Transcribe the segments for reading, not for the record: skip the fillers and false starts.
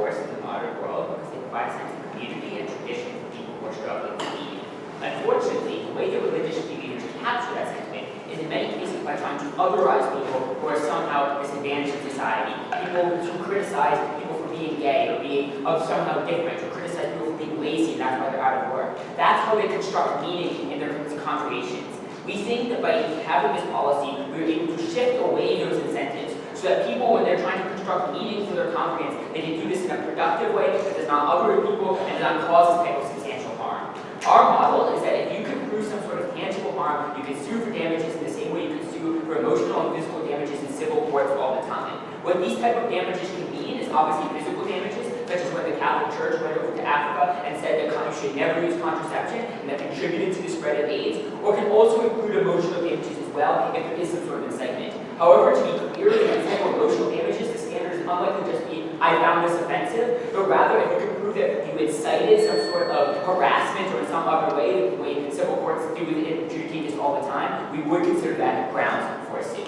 force in the modern world because they provide a sense of community and tradition for people who are struggling to lead. Unfortunately, the way that religious leaders capture that sentiment is in many cases by trying to otherize people who are somehow disadvantaged in society, people who criticize people for being gay or being somehow different, or criticize people for being lazy and that's why they're out of work. That's how they construct meaning in their congregations. We think that by having this policy, we're able to shift away those incentives so that people, when they're trying to construct meaning for their congregants, they can do this in a productive way that does not other people and does not cause this type of substantial harm. Our model is that if you can prove some sort of tangible harm, you can sue for damages in the same way you can sue for emotional and physical damages in civil courts all the time. What these type of damages can mean is obviously physical damages, such as when the Catholic Church went over to Africa and said that you should never use contraception and that contributed to the spread of AIDS, or can also include emotional damages as well if there is some sort of incitement. However, to be clear, in the example of emotional damages, the standard is unlikely to just be, I found this offensive, but rather if you can prove that you incited some sort of harassment or in some other way, the way civil courts do adjudicate this all the time, we would consider that grounds for a suit.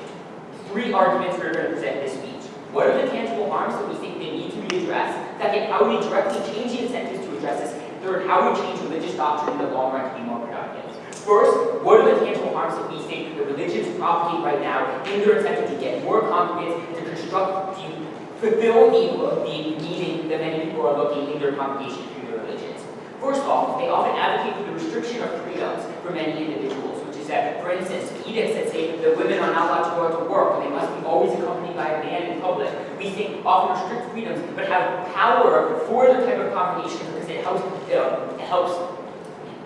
3 arguments we're going to present this week. What are the tangible harms that we think they need to be addressed? Second, how do we directly change the incentives to address this? Third, how do we change religious doctrine in the long run to be more productive? First, what are the tangible harms that we think the religions propagate right now in their attempt to get more congregants and to construct, to fulfill the meaning that many people are looking in their congregation through their religions? First off, they often advocate for the restriction of freedoms for many individuals, which is that, for instance, edicts that say that women are not allowed to go out to work and they must be always accompanied by a man in public, we think often restrict freedoms, but have power for the type of congregation because it helps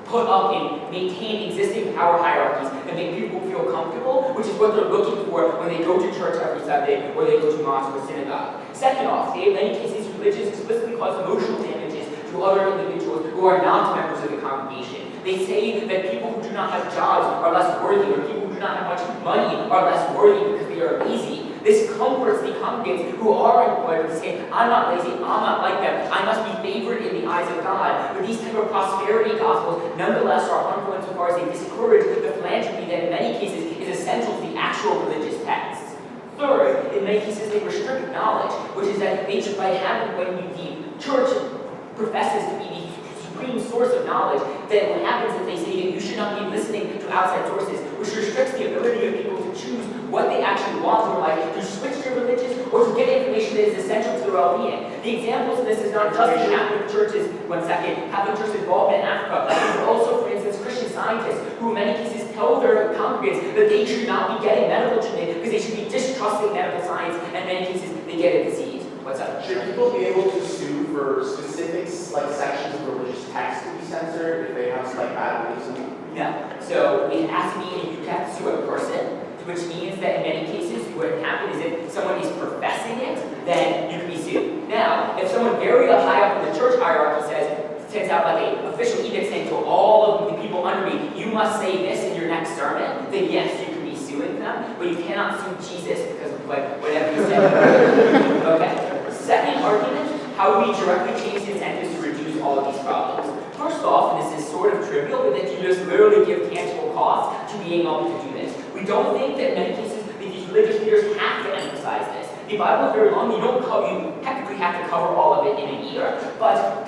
put up and maintain existing power hierarchies and make people feel comfortable, which is what they're looking for when they go to church every Sunday or they go to mosque or synagogue. Second off, in many cases, religions explicitly cause emotional damages to other individuals who are not members of the congregation. They say that people who do not have jobs are less worthy, or people who do not have much money are less worthy because they are lazy. This comforts the congregants who are employed to say, I'm not lazy, I'm not like them, I must be favored in the eyes of God. But these type of prosperity gospels nonetheless are harmful insofar as they discourage the philanthropy that in many cases is essential to the actual religious texts. Third, in many cases they restrict knowledge, which is that when the church professes to be the supreme source of knowledge, then what happens is they say that you should not be listening to outside sources, which restricts the ability of people to choose what they actually want in their life, to switch their religions, or to get information that is essential to their well-being. The examples of this is not just in Catholic churches, Catholic church involvement in Africa, but also, for instance, Christian scientists, who in many cases tell their congregants that they should not be getting medical treatment because they should be distrusting medical science, and in many cases they get a disease. What's up? Should people be able to sue for specifics, like sections of religious text to be censored if they have like bad beliefs? No. So it has to be, you have to sue a person, which means that in many cases what happens is if someone is professing it, then you can be sued. Now, if someone very high up in the church hierarchy sends out like an official edict saying to all of the people under me, you must say this in your next sermon, then yes, you can be suing them, but you cannot sue Jesus because of like whatever you said. Okay. Second argument, how do we directly change the incentives to reduce all of these problems? First off, and this is sort of trivial, but that you just literally give tangible cost to being able to do this. We don't think that in many cases that these religious leaders have to emphasize this. The Bible is very long, you technically have to cover all of it in a year, but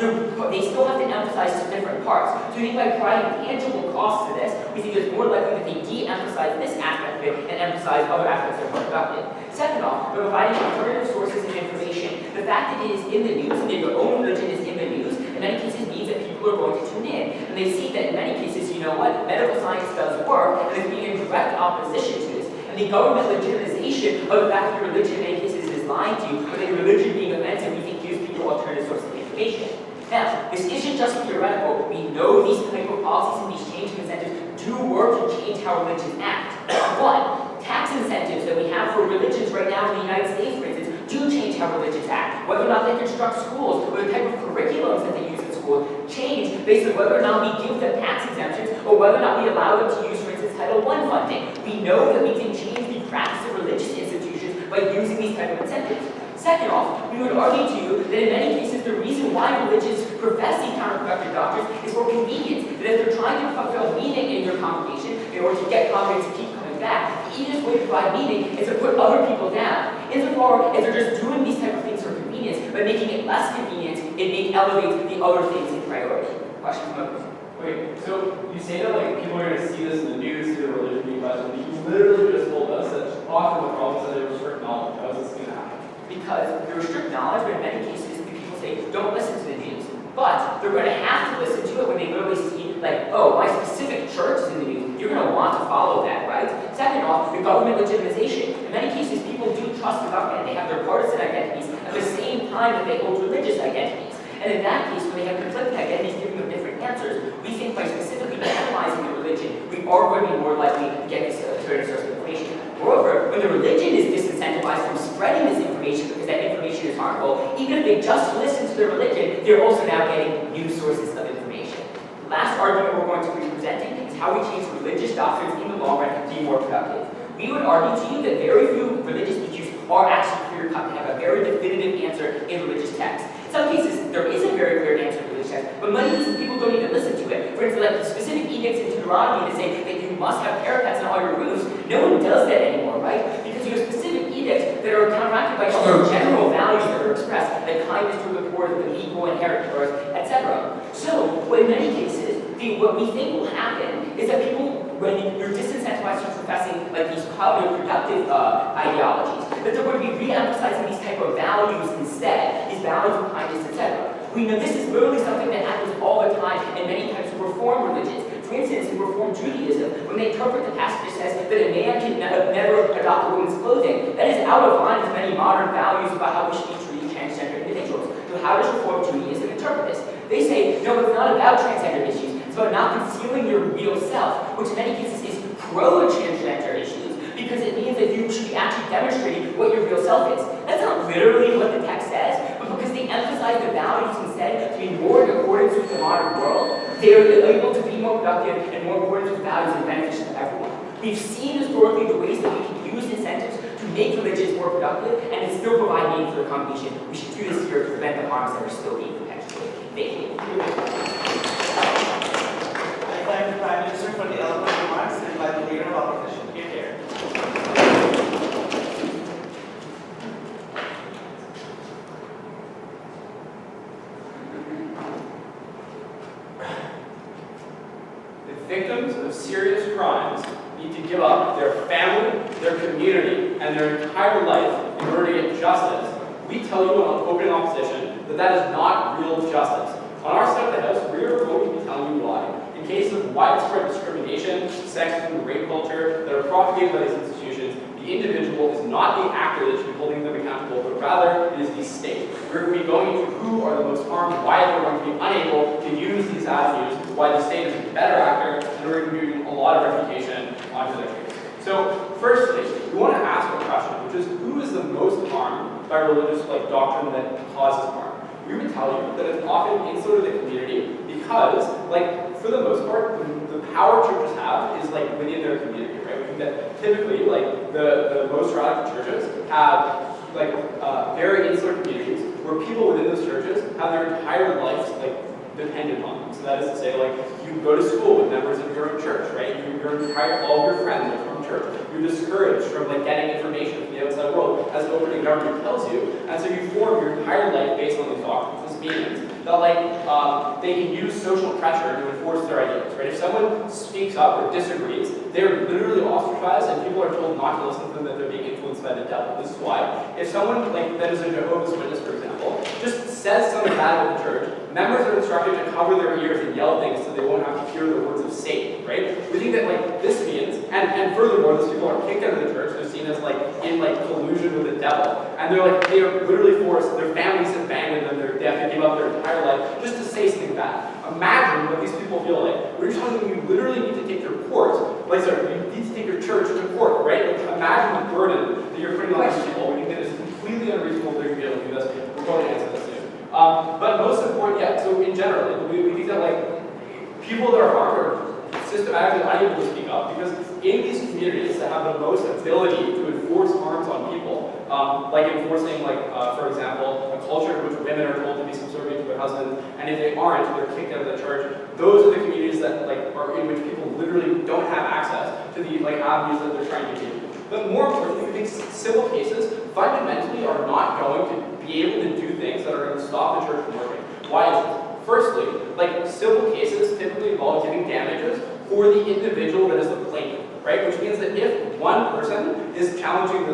they still have to emphasize some different parts. So we think by providing tangible costs to this, we think it's more likely that they de-emphasize this aspect of it and emphasize other aspects that are more productive. Second off, by providing alternative sources of information. The fact that it is in the news and that your own religion is in the news, in many cases means that people are going to tune in. And they see that in many cases, you know what, medical science does work, and it's being in direct opposition to this. And the government legitimization of the fact that your religion in many cases is lying to you, or that your religion being offensive, we think gives people alternative sources of information. Now, this isn't just theoretical. We know these type of policies and these change incentives do work to change how religions act. One, tax incentives that we have for religions right now in the United States, for instance, do change how religions act. Whether or not they construct schools, or the type of curriculums that they use in schools, change based on whether or not we give them tax exemptions, or whether or not we allow them to use, for instance, Title I funding. We know that we can change the practice of religious institutions by using these type of incentives. Second off, we would argue to you that in many cases the reason why religions profess these counterproductive doctrines is for convenience. That if they're trying to fulfill meaning in your congregation in order to get congregants to keep coming back, the easiest way to provide meaning is to put other people down. Insofar as they're just doing these type of things for convenience, but by making it less convenient, it elevates the other things in priority. Question from others? Wait, so you say that like people are going to see this in the news, see the religion being questioned, but you literally just told us that often the problem is that they restrict knowledge. How is this going to happen? Because they restrict knowledge, but in many cases, the people say, don't listen to the news. But they're going to have to listen to it when they literally see, like, oh, my specific church is in the news. You're going to want to follow that, right? Second off, the government legitimization. In many cases, people do trust the government. They have their partisan identities at the same time that they hold religious identities. And in that case, when they have conflicting identities giving them different answers, we think by specifically analyzing the religion, we are going to be more likely to get this certain source of information. Moreover, when the religion is disincentivized from spreading this information because that information is harmful, even if they just listen to their religion, they're also now getting new sources of information. The last argument we're going to be presenting is how we change religious doctrines in the long run to be more productive. We would argue to you that very few religious issues are actually clear-cut and have a very definitive answer in religious texts. In some cases, there is a very clear answer in religious text, but many cases people don't even listen to it. For instance, like the specific edicts in Deuteronomy that say that you must have parapets on all your roofs, no one does that anymore, right? Because you have specific edicts that are counteracted by other general values that are expressed, like kindness to the poor, the equal inherit yours, etc. So, in many cases, what we think will happen is that people, when you're disincentivized from professing like these productive ideologies, that they're going to be re-emphasizing these type of values instead, these values of kindness, etc. We know this is literally something that happens all the time in many types of reform religions. For instance, in Reform Judaism, when they interpret the passage that says that a man can never adopt a woman's clothing, that is out of line with many modern values about how we should be treating transgender individuals. So how does Reform Judaism interpret this? They say, no, it's not about transgender issues. It's about not concealing your real self, which in many cases is pro-transgender issues, because it means that you should be actually demonstrating what your real self is. That's not literally what the text says, but because they emphasize the values instead to be more in accordance with the modern world, they are able to be more productive and more in accordance with values and beneficial to everyone. We've seen historically the ways that we can use incentives to make religions more productive and to still provide meaning for the congregation. We should do this here to prevent the harms that are still being perpetuated. Thank you. I thank the Prime Minister for the eloquent remarks and by the leader of opposition. Here, here. The victims of serious crimes need to give up their family, their community, and their entire life in order to get justice. We tell you on open opposition that that is not real justice. On our side of the House, we are going to be telling you why. In cases of widespread discrimination, sexism, and rape culture that are propagated by these institutions, the individual is not the actor that should be holding them accountable, but rather it is the state. We're going to be going into who are the most harmed, why they're going to be unable to use these avenues, why the state is a better actor, and we're going to be doing a lot of refutation onto their case. So, firstly, we want to ask a question, which is who is the most harmed by religious doctrine that causes harm? We would tell you that it's often insular to the community because, for the most part, the power churches have is within their community, right? We think that typically, the most radical churches have very insular communities where people within those churches have their entire lives dependent on them. So that is to say, you go to school with members of your own church, right? All of your friends are from church. You're discouraged from getting information from the outside world, as opening government tells you, and so you form your entire life based on these doctrines. This means that they can use social pressure to enforce their ideas, right? If someone speaks up or disagrees, they're literally ostracized, and people are told not to listen to them, that they're being influenced by the devil. This is why, if someone that is a Jehovah's Witness, for example, just says something bad about the church, members are instructed to cover their ears and yell things so they won't have to hear the words of Satan, right? We think that this means, and furthermore, those people are kicked out of the church, they're seen as in collusion with the devil, and they are literally forced, their families have abandoned them, they have to give up their entire life just to say something bad. Imagine what these people feel like. We're telling them you literally need to take your court, you need to take your church to court, right? Imagine the burden that you're putting on these people. We think that it's completely unreasonable they're going to be able to do this. We're going to answer this soon. But most important, so in general, we think that people that are harmed are systematically unable to speak up because in these communities that have the most ability to enforce harms on people, enforcing, for example, a culture in which women are told to be subservient to their husbands, and if they aren't, they're kicked out of the church. Those are the communities that are in which people literally don't have access to the avenues that they're trying to do. But more importantly, we think civil cases fundamentally are not going to be able to do things that are stop the church from working. Why is this? Firstly, like civil cases typically involve giving damages for the individual that is the plaintiff, right? Which means that if one person is challenging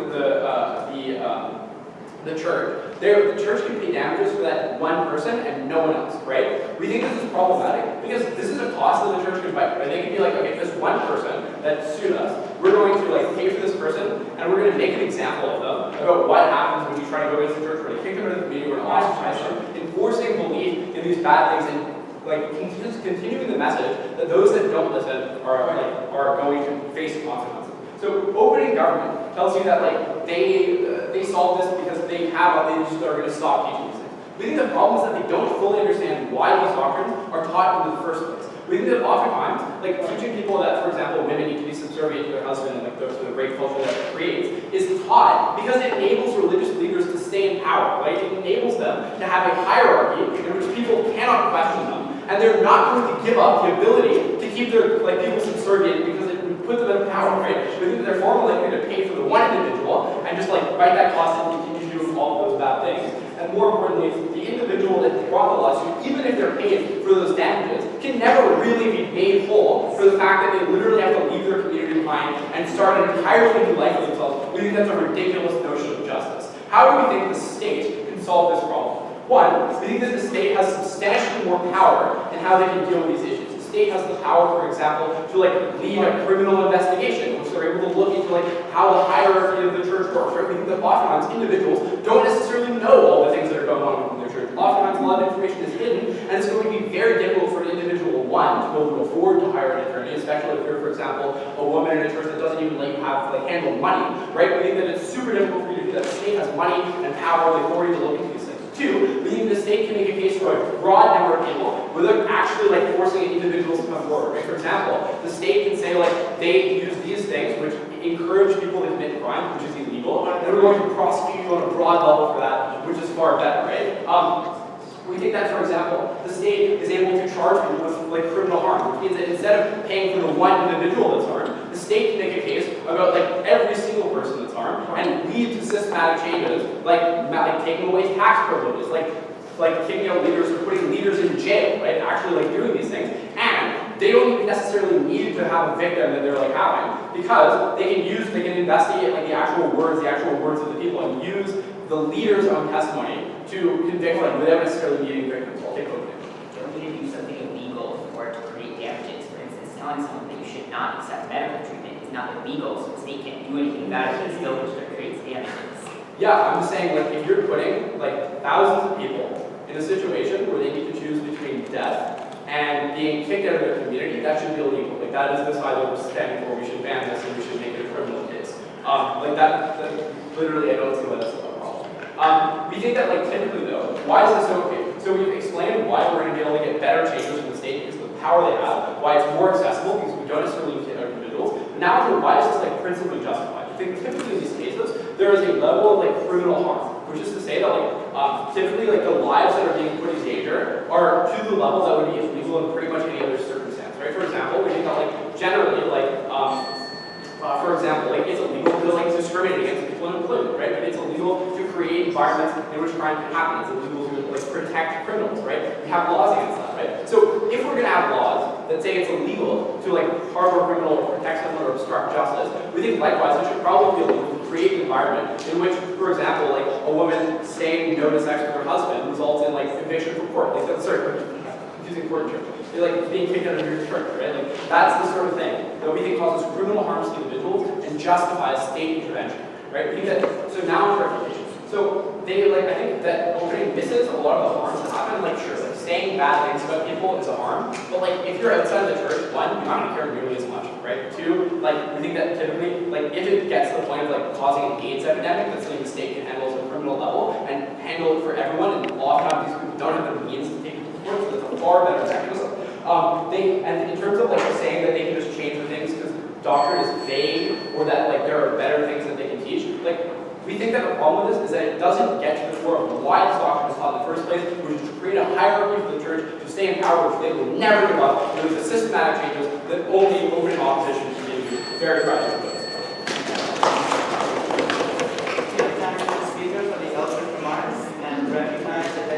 the church, the church can pay damages for that one person and no one else, right? We think this is problematic because this is a cost that the church can bite, right? They can be like, okay, this one person that sued us, we're going to like pay for this person and we're going to make an example of them about what happens when you try to go against the church, we're going to kick them out of the community, we're going to ostracize them, enforcing belief in these bad things and like continuing the message that those that don't listen are going to face consequences. So opening government tells you that like they solve this because they just are going to stop teaching these things. We think the problem is that they don't fully understand why these doctrines are taught in the first place. We think that oftentimes, like teaching people that, for example, women need to be subservient to their husband and like the rape culture that it creates is taught because it enables religious leaders to stay in power, right? It enables them to have a hierarchy in which people cannot question them, and they're not going to give up the ability to keep their people subservient because it would put them in power, right? We think that they're far more likely to pay for the one individual and just like bite that cost and continue to do all of those bad things. And more importantly, the individual that brought the lawsuit, even if they're paid for those damages, can never really be made whole for the fact that they literally have to leave their community behind and start an entirely new life for themselves. We think that's a ridiculous notion of justice. How do we think the state can solve this problem? One, we think that the state has substantially more power in how they can deal with these issues. The state has the power, for example, to like lead a criminal investigation, which they're able to look into like how the hierarchy of the church works. Right? We think that oftentimes individuals don't necessarily know all the things that are going on in their church. Oftentimes a lot of information is hidden, and it's going to be very difficult for an individual, one, to be able to afford to hire an attorney, especially if you're, for example, a woman in a church that doesn't even let you have handle money. Right? We think that it's super difficult for you to do that. The state has money and power, the authority to look into these things. Two, we think the state can make a case for a broad number of people without actually like forcing individuals to come forward. Right? For example, the state can say like they use these things which encourage people to commit crime, which is illegal, and we're going to prosecute you on a broad level for that, which is far better, right? We think that, for example, the state is able to charge people with like criminal harm, which means that instead of paying for the one individual that's harmed, the state can make a case about like every single person that's harmed and lead to systematic changes, like taking away tax privileges, like kicking out leaders or putting leaders in jail, right? Actually like doing these things. And they don't even necessarily need to have a victim that they're like having because they can investigate like the actual words of the people and use the leader's own testimony to convict them without necessarily needing victims. I'll take over. Don't we need to do something illegal for it to create damages? For instance, telling someone that you should not accept medical treatment is not illegal, so the state can't do anything about it, it still creates damages. Yeah, I'm just saying, like, if you're putting like thousands of people in a situation where they need to choose between death and being kicked out of their community, that should be illegal. Like, that is the side that we're standing for. We should ban this and we should make it a criminal case. Like that literally, I don't see why that's a problem. We think that, like, typically though, why is this okay? So we've explained why we're going to be able to get better changes from the state because of the power they have, why it's more accessible because we don't necessarily need to hit individuals. But now, why is this like principally justified? I think typically in these cases, there is a level of like criminal harm, which is to say that like typically like the lives that are being put in danger are to the level that would be illegal in pretty much any other circumstance, right? For example, we think that like generally like for example, like it's illegal to like discriminate against people in employment, right? But it's illegal to create environments in which crime can happen. It's illegal to like protect criminals, right? We have laws against that, right? So if we're gonna have laws that say it's illegal to like harm a criminal or protect someone or obstruct justice, we think likewise it should probably be illegal to create an environment in which, for example, like a woman saying no to sex with her husband results in like eviction from court. Like that's confusing court church. They're like being kicked out of your church, right? Like that's the sort of thing that we think causes criminal harms to individuals and justifies state intervention, right? We think that, so now it's reputation. So they like, I think that opening misses a lot of the harms that happen. Like sure, like saying bad things about people is a harm, but like if you're outside of the church, one, you're not gonna care nearly as much, right? Two, like we think that typically, like if it gets to the point of like causing an AIDS epidemic, that's something the state can handle at a criminal level and handle it for everyone, and oftentimes these people don't have the means to take it to court, so that's a far better mechanism. And in terms of like saying that they can just change the things because doctrine is vague or that like there are better things that they can teach, like we think that the problem with this is that it doesn't get to the core of why this doctrine is taught in the first place, which is to create a hierarchy for the church to stay in power, which they will never give up, and with the systematic changes that only opening opposition can give you. Very practical. Speaker for the eloquent remarks and recognize that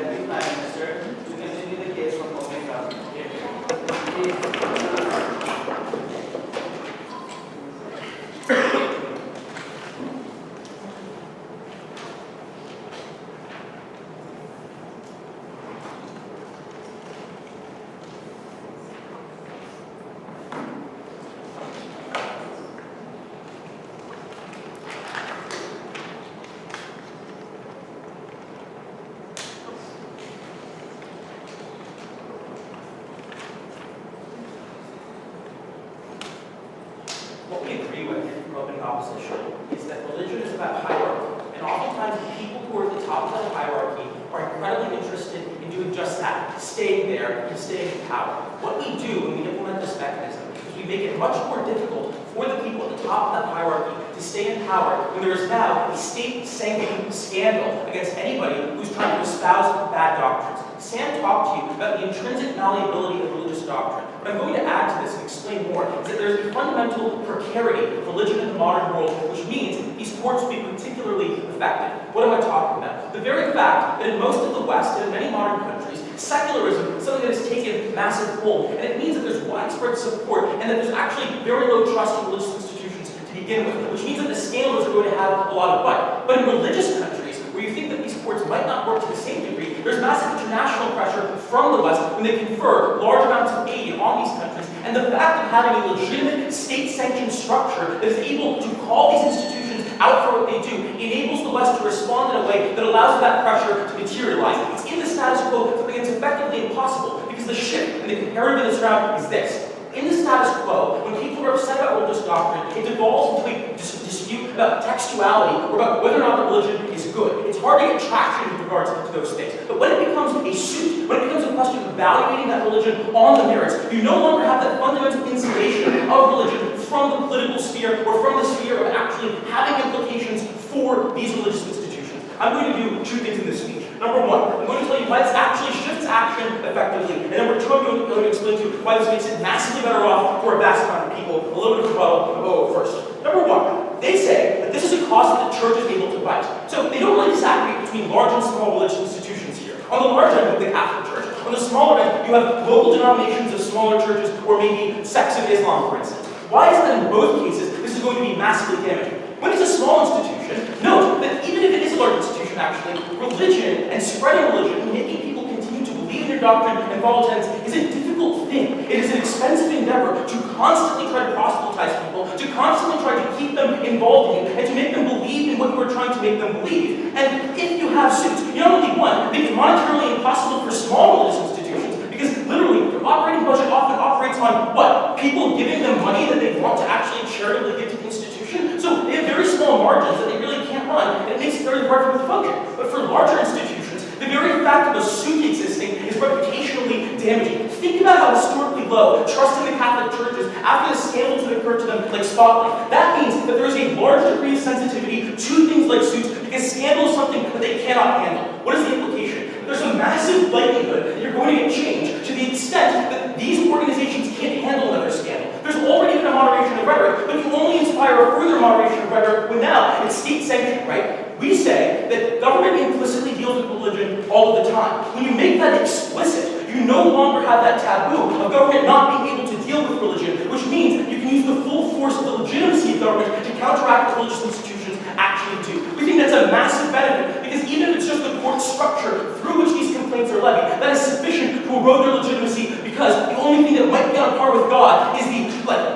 position is that religion is about hierarchy. And oftentimes the people who are at the top of that hierarchy are incredibly interested in doing just that, staying there and staying in power. What we do when we implement this mechanism is we make it much more difficult for the people at the top of that hierarchy to stay in power when there is now a state-sanctioned scandal against anybody who's trying to espouse bad doctrines. Sam talked to you about the intrinsic malleability of religious doctrine. What I'm going to add to this and explain more is that there's a fundamental precarity of religion in the modern world, which means these courts will be particularly effective. What am I talking about? The very fact that in most of the West and in many modern countries, secularism is something that has taken massive hold, and it means that there's widespread support and that there's actually very low trust in religious institutions to begin with, which means that the scandals are going to have a lot of bite. But in religious countries, where you think that these courts might not work to the same degree, there's massive international pressure from the West when they confer large amounts of aid on these countries. And the fact of having a legitimate state-sanctioned structure that is able to call these institutions out for what they do enables the West to respond in a way that allows that pressure to materialize. It's in the status quo something that's effectively impossible, because the shift and the comparative in this round is this. In the status quo, when people are upset about religious doctrine, it devolves into a dispute about textuality or about whether or not the religion is good. It's hard to get traction with regards to those things. But when it becomes a suit, when it becomes a question of evaluating that religion on the merits, you no longer have that fundamental insulation of religion from the political sphere or from the sphere of actually having implications for these religious institutions. I'm going to do two things in this speech. Number one, I'm going to tell you why this actually shifts action effectively. And number two, I'm going to explain to you why this makes it massively better off for a vast amount of people. A little bit of rebuttal first. Number one, they say that this is a cost that the church is able to bite. So they don't really disaggregate between large and small religious institutions here. On the large end, you have the Catholic Church. On the smaller end, you have local denominations of smaller churches, or maybe sects of Islam, for instance. Why is it that in both cases, this is going to be massively damaging? When it's a small institution, note that even if it is a large institution, actually, religion and spreading religion, making people continue to believe in your doctrine and follow tenets, is a difficult thing. It is an expensive endeavor to constantly try to proselytize people, to constantly try to keep them involved in you, and to make them believe in what you are trying to make them believe. And if you have suits, you not only, one, make it monetarily impossible for small religious institutions, because literally, their operating budget often operates on what? People giving them money that they want to actually charitably give to the institution. So they have very small margins that they really can't run, and it makes it very hard for them to function. But for larger institutions, the very fact of a suit existing is reputationally damaging. Think about how historically low trust in the Catholic churches after the scandals that occurred to them, like Spotlight. That means that there is a large degree of sensitivity to things like suits, because scandal is something that they cannot handle. What is the implication? There's a massive likelihood that you're going to get change to the extent that these organizations can't handle another scandal. There's already been a moderation of rhetoric, but you only inspire a further moderation of rhetoric when now it's state-sanctioned, right? We say that government implicitly deals with religion all of the time. When you make that explicit, you no longer have that taboo of government not being able to deal with religion, which means you can use the full force of the legitimacy of government to counteract what religious institutions actually do. We think that's a massive benefit, because even if it's just the court structure through which these complaints are levied, that is sufficient to erode their legitimacy, because the only thing that might be on par with God is the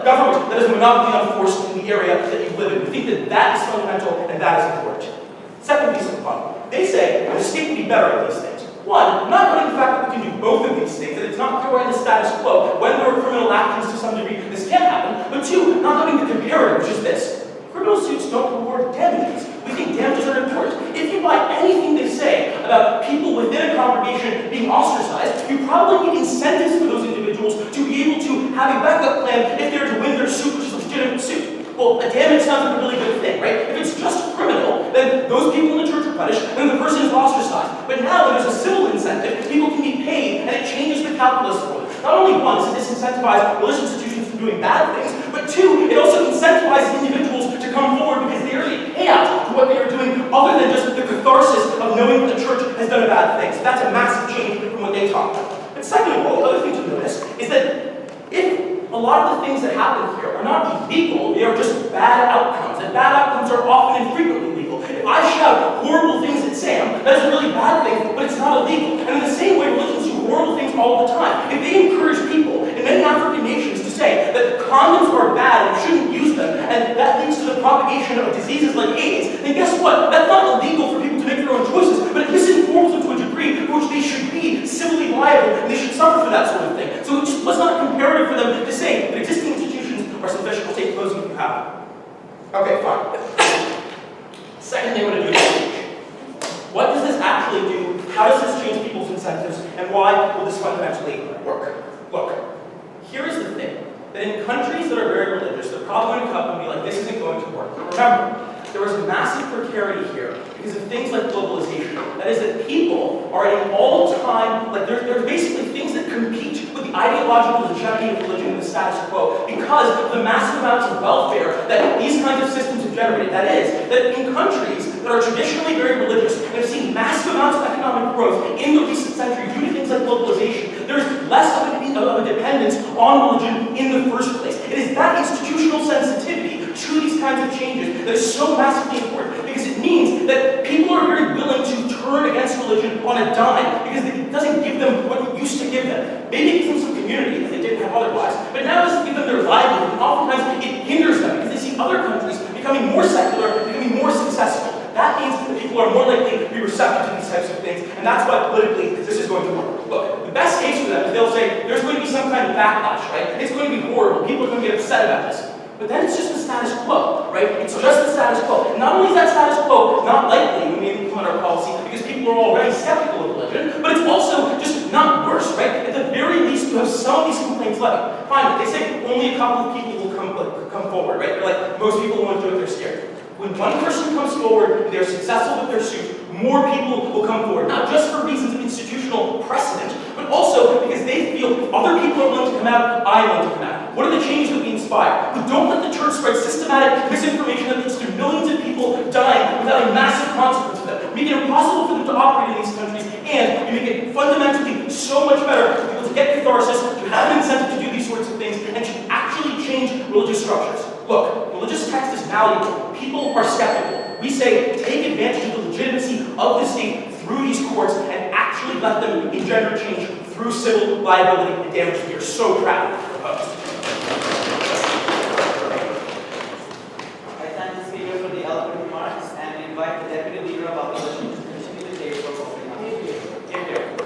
government that has a monopoly on force in the area that you live in. We think that that is fundamental and that is important. Second piece of the problem. They say that the state would be better at these things. One, not knowing the fact that we can do both of these things, that it's not clear in the status quo. When there are criminal actions to some degree, this can happen. But two, not knowing the comparative, which is this. Criminal suits don't reward damages. We think damages are important. If you buy anything they say about people within a congregation being ostracized, you probably need incentives for those individuals to be able to have a backup plan if they're to win their suit, which is a legitimate suit. Well, a damage sounds like a really good thing, right? If it's just criminal, then those people in the church are punished, and the person is ostracized. But now that there's a civil incentive, people can be paid, and it changes the calculus for them. Not only one, does it disincentivize religious institutions from doing bad things, but two, it also incentivizes individuals to come forward because they are a payout to what they are doing, other than just the catharsis of knowing that the church has done a bad thing. So that's a massive change from what they talk about. But second of all, the other thing to notice is that if a lot of the things that happen here are not illegal, they are just bad outcomes. And bad outcomes are often and frequently legal. If I shout horrible things at Sam, that is a really bad thing, but it's not illegal. And in the same way, religions do horrible things all the time. If they encourage people in many African nations to say that condoms are bad and you shouldn't use them, and that leads to the propagation of diseases like AIDS, then guess what? That's not illegal for people to make their own choices, but it misinforms them to a degree for which they should be civilly liable, and they should suffer for that sort of thing. So it just was not comparative for them to say that existing institutions are sufficient. We'll take closing if you have. Okay, fine. this change people's incentives, and why will this fundamentally work? Look, here is the thing, that in countries that are very religious, they're probably going to come and be like, this isn't going to work. Remember, there is massive precarity here because of things like globalization. That is that people are at an all-time, like there's basically things that compete with the ideological hegemony of religion and the status quo because of the massive amounts of welfare that these kinds of systems have generated. That is, that in countries that are traditionally very religious and have seen massive amounts of economic growth in the recent century due to things like globalization, there's less of a dependence on religion in the first place. It is that institutional sensitivity to these kinds of changes that is so massively important because it means that people are very willing to turn against religion on a dime because it doesn't give them what it used to give them. Maybe it gives them some community that they didn't have otherwise, but now it doesn't give them their livelihood, and oftentimes it hinders them because they see other countries becoming more secular, becoming more successful. That means that people are more likely to be receptive to these types of things, and that's why politically this is going to work. Look, the best case for them is they'll say there's going to be some kind of backlash, right? It's going to be horrible. People are going to get upset about this. But then it's just the status quo, right? It's just the status quo. And not only is that status quo not likely when we implement our policy because people are already skeptical of religion, but it's also just not worse, right? At the very least, you have some of these complaints left. Fine, they say only a couple of people will come forward, right? They're like, most people won't do it, they're scared. When one person comes forward and they're successful with their suit, more people will come forward, not just for reasons of institutional precedent, but also because they feel if other people are willing to come out, I'm willing to come out. What are the changes that we inspire? We don't let the church spread systematic misinformation that leads to millions of people dying without a massive consequence for them. We make it impossible for them to operate in these countries, and we make it fundamentally so much better for people to get catharsis, to have an incentive to do these sorts of things, and to actually change religious structures. Look, religious text is malleable. People are skeptical. We say take advantage of the legitimacy of the state through these courts and actually let them engender change through civil liability and damages. We are so proud to propose. I thank the speaker for the eloquent remarks and invite the Deputy Leader of Opposition to continue the debate for opening up. Thank you.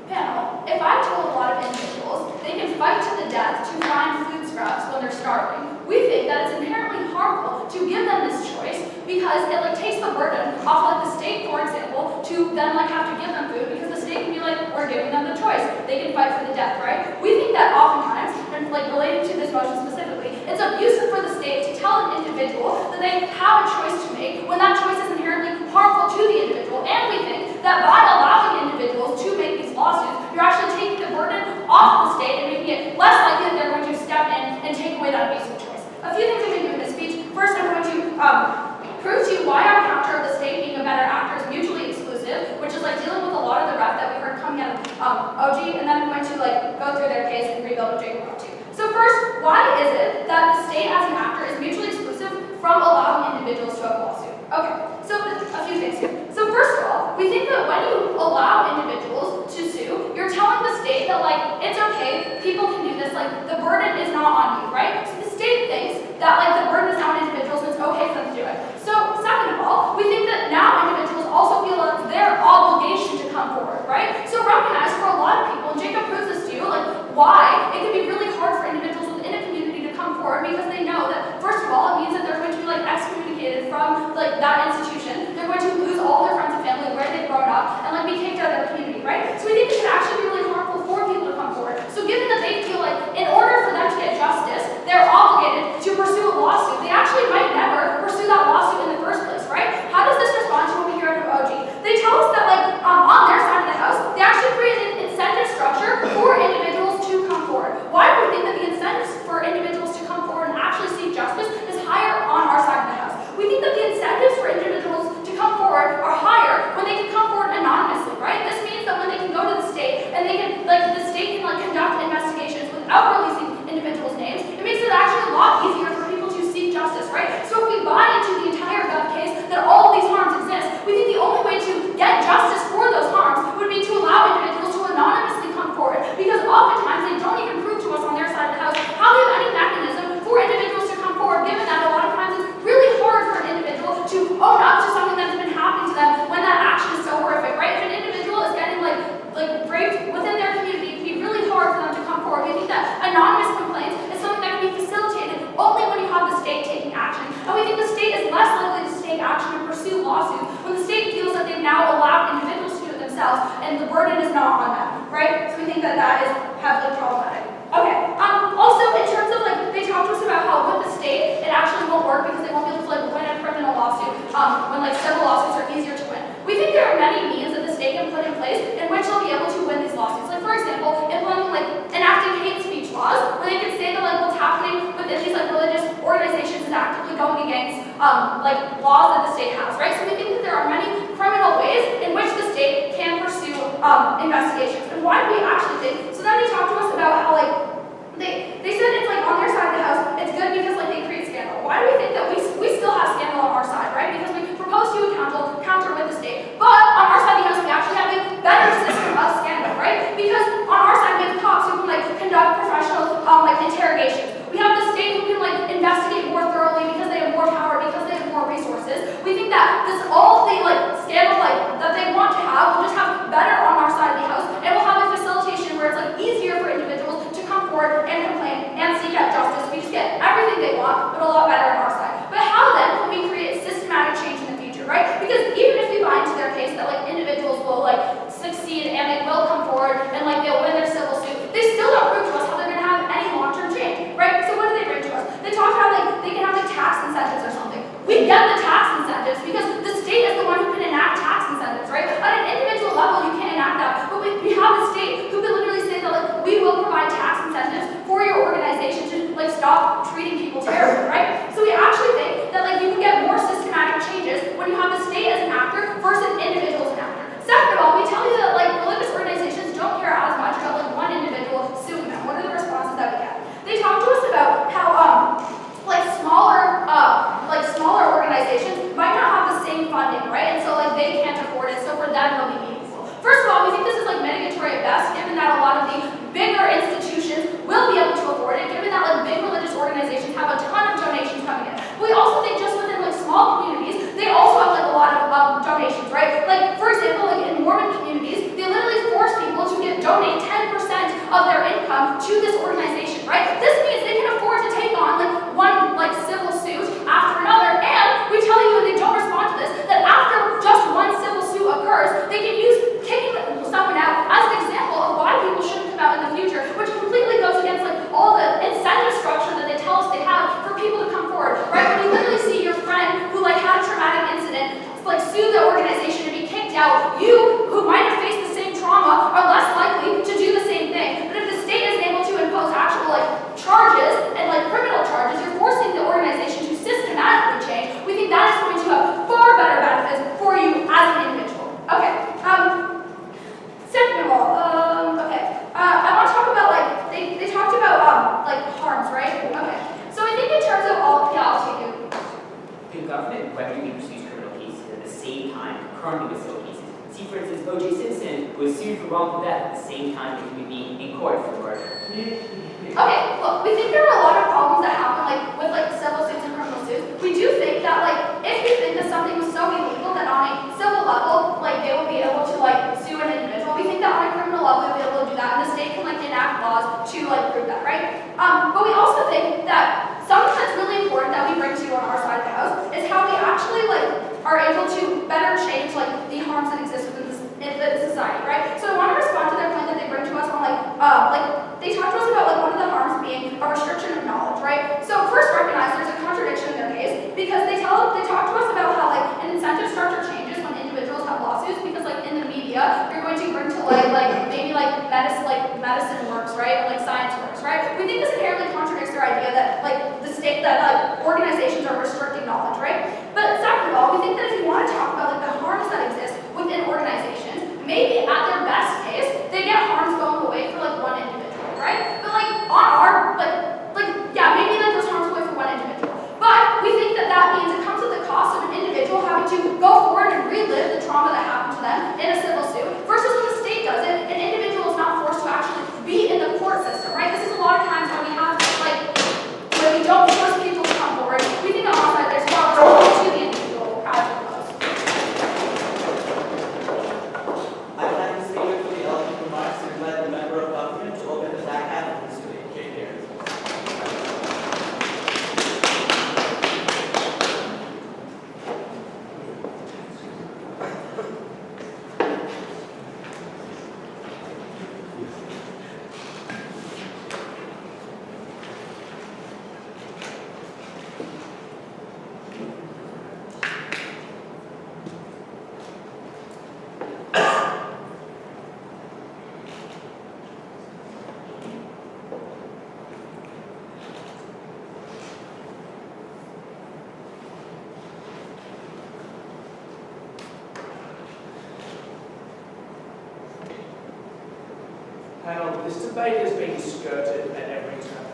Panel, if I told a lot of individuals they can fight to the death to find food scraps when they're starving, we think that it's inherently harmful to give them this choice because it takes the burden off the state, for example, to then have to give them food because the state can be like, we're giving them the choice. They can fight for the death, right? We think that oftentimes, and related to this motion specifically, it's abusive for the state to tell an individual that they have a choice to make when that choice is inherently harmful to the individual. And we think that by allowing individuals to make these lawsuits, you're actually taking the burden off the state and making it less likely that they're going to step in and take away that abusive choice. A few things I'm going to do in this speech. First, I'm going to prove to you why our counter of the state being a better actor is mutually exclusive, which is dealing with a lot of the rep that we heard coming out of OG, and then I'm going to go through their case and rebuild what Jacob brought to. So first, why is it that the state as an actor is mutually exclusive from allowing individuals to have a lawsuit? Okay, so a few things here. So first of all, we think that when you allow individuals to sue, you're telling the state that it's okay, people can do this, the burden is not on you, right? So the state thinks that the burden is not on individuals and it's okay for them to do it. So second of all, we think that now individuals also feel like it's their obligation to come forward, right? So recognize for a lot of people, and Jacob proves this to you, why it can be really hard for individuals within a community to come forward because they know that first of all, it means that they're going to be excommunicated from that institution. They're going to lose all their friends and family where they've grown up and be kicked out of their community, right? So we think it can actually be really harmful for people to come forward. So given that they feel in order for them to get justice, they're obligated to pursue a lawsuit, they actually might never pursue that lawsuit in the first place, right? How does this respond to what we hear out of OG? They tell us that on their side of the house, they actually created an incentive structure for individuals to come forward. themselves, and the burden is not on them, right? So we think that that is heavily problematic. Okay. Also, in terms of like, they talked to us about how with the state, it actually won't work because they won't be able to like win a criminal lawsuit when like civil lawsuits are easier to win. We think there are many means that the state can put in place in which they'll be able to win these lawsuits. Like for example, implementing like enacting hate speech laws, where they can say that like what's happening within these like religious organizations is actively going against like laws that the state has, right? So we think that there are many criminal ways in which the state can pursue investigations. And why do we actually think? So then they talked to us about how like they said it's like on their side of the house, it's good because like they create scandal. Why do we think that we still have scandal on our side, right? Because we propose to counter with the state. But on our side of the house, we actually have a better system of scandal, right? Because on our side, we have cops who can like conduct professional like interrogations. We have the state who can like investigate more thoroughly because they have more power, because they have more resources. We think that this all the like scandal like that they want to have will just have better on our side of the house, and we'll have a facilitation where it's like easier for individuals to come forward and complain and seek out justice. We just get everything they want, but a lot better on our side. But how then can we create systematic change in the future, right? Because even if we buy into their case that like individuals will like succeed and they will come forward and like they'll win their civil suit, they still don't prove to us how they're gonna have any long-term change, right? So what do they bring to us? They talk about like they can have like tax incentives or something. We get the tax incentives because the state is the one who can enact tax incentives, right? On an individual level, you can't enact that, but we have the state who can literally say that like we will provide tax incentives for your organization to like stop treating people terribly, right? So we actually think that like you can get more systematic changes when you have the state as an actor versus individuals as an actor. Second of all, we tell you that like religious organizations don't care as much about like one individual suing them. What are the responses that we get? They talk to us about how smaller organizations might not have the same funding, right? And so like they can't afford it, so for them it'll be meaningful. First of all, we think this is like mitigatory at best, given that a lot of the bigger institutions will be able to afford it, given that like big religious organizations have a ton of donations coming in. We also think just within like small communities, they also have like a lot of donations, right? Like for example, like in Mormon communities, they literally force people to donate 10% of their income to this organization, right? This means they can afford to take on like one like civil suit after another, and we tell you, and they don't respond to this, that after just one civil suit occurs, they can use kicking someone out as an example of why people shouldn't come out in the future, which completely goes against like all the incentive structure that they tell us they have for people to come forward, right? When you literally see your friend who like had a traumatic incident like sue the organization and be kicked out, you who might have faced the same trauma are less likely to do the same thing. But if the state isn't able to impose actual like charges and like criminal charges, you're forcing the organization to systematically change. We think that is going to have far better benefits for you as an individual. Okay. Second of all, I want to talk about like they talked about like harms, right? Okay. So I think in terms of all, yeah, I'll take you. The government regularly pursues criminal cases at the same time currently with civil cases. See, for instance, O.J. Simpson was sued for wrongful death at the same time that he would be in court for murder. Okay, look, we think there are a lot of problems that happen like with like civil suits and criminal suits. We do think that like if you think that something was so illegal that on a civil level, like they will be able to like sue an individual, we think that on a criminal level they'll be able to do that, and the state can like enact laws to like prove that, right? But we also think that something that's really important that we bring to you on our side of the house is how we actually like are able to better change like the harms that exist within the society, right? So I want to respond to their point that they bring to us on like they talk to us about like one of the harms being a restriction of knowledge, right? So first recognize there's a contradiction in their case because they talk to us about how like an incentive structure changes when individuals have lawsuits because like in the media you're going to bring to light like maybe like medicine works, right? Or like science works, right? We think this inherently contradicts their idea that like the state that like organizations are restricting knowledge, right? But second of all, we think that if you want to talk about like the harms that exist within organizations, maybe at their best case, they get harms going away for like one individual, right? But like on our yeah, maybe like there's harms away for one individual. But we think that that means it comes at the cost of an individual having to go forward and relive the trauma that happened to them in a civil suit, versus when the state does it, an individual is not forced to actually be in the court system, right? This is a lot of times when we have like when we don't force people to come forward. We think that Panel, this debate has been skirted at every turn.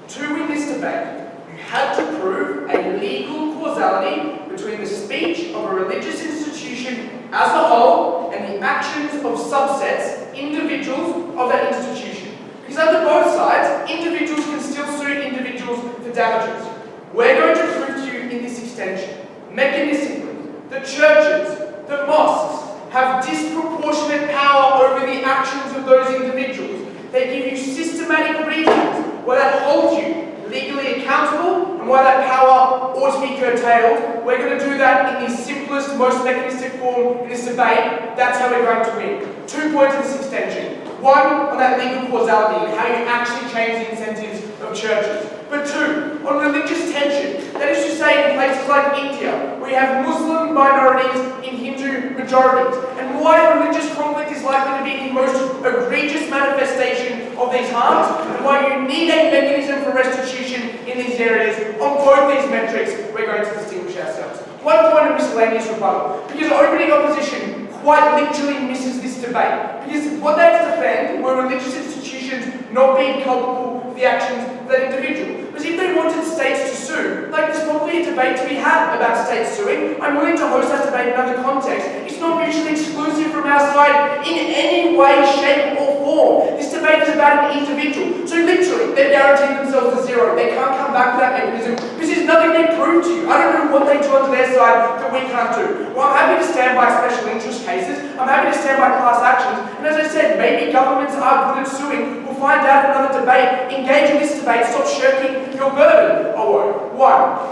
To win this debate, you had to prove a legal causality between the speech of a religious institution as a whole and the actions of subsets, individuals of that institution. Because under both sides, individuals can still sue individuals for damages. We're going to prove to you in this extension, mechanistically, the churches, the mosques, have disproportionate power over the actions of those individuals. They give you systematic reasons why that holds you legally accountable and why that power ought to be curtailed. We're going to do that in the simplest, most mechanistic form in this debate. That's how we're going to win. 2 points in this extension. 1, on that legal causality and how you actually change the incentives of churches. But 2, on religious tension. That is to say, in places like India, where you have Muslim minorities in Hindu majorities, and why religious conflict is likely to be the most egregious manifestation of these harms, and why you need a mechanism for restitution in these areas. On both these metrics, we're going to distinguish ourselves. 1 point of miscellaneous rebuttal, because opening opposition quite literally misses this debate. Because what they have to defend were religious institutions not being culpable for the actions of that individual. Because if they wanted states to sue, like there's probably a debate to be had about states suing, I'm willing to host that debate in another context. It's not mutually exclusive from our side in any way, shape or form. This debate is about an individual. So literally, they're guaranteeing themselves to zero. They can't come back to that mechanism. This is nothing they prove to you. I don't know what they do on their side that we can't do. Well, I'm happy to stand by special interest cases. I'm happy to stand by class actions. And as I said, maybe governments are good at suing. We'll find out in another debate. Engage in this debate. Stop shirking your burden. Oh, 1,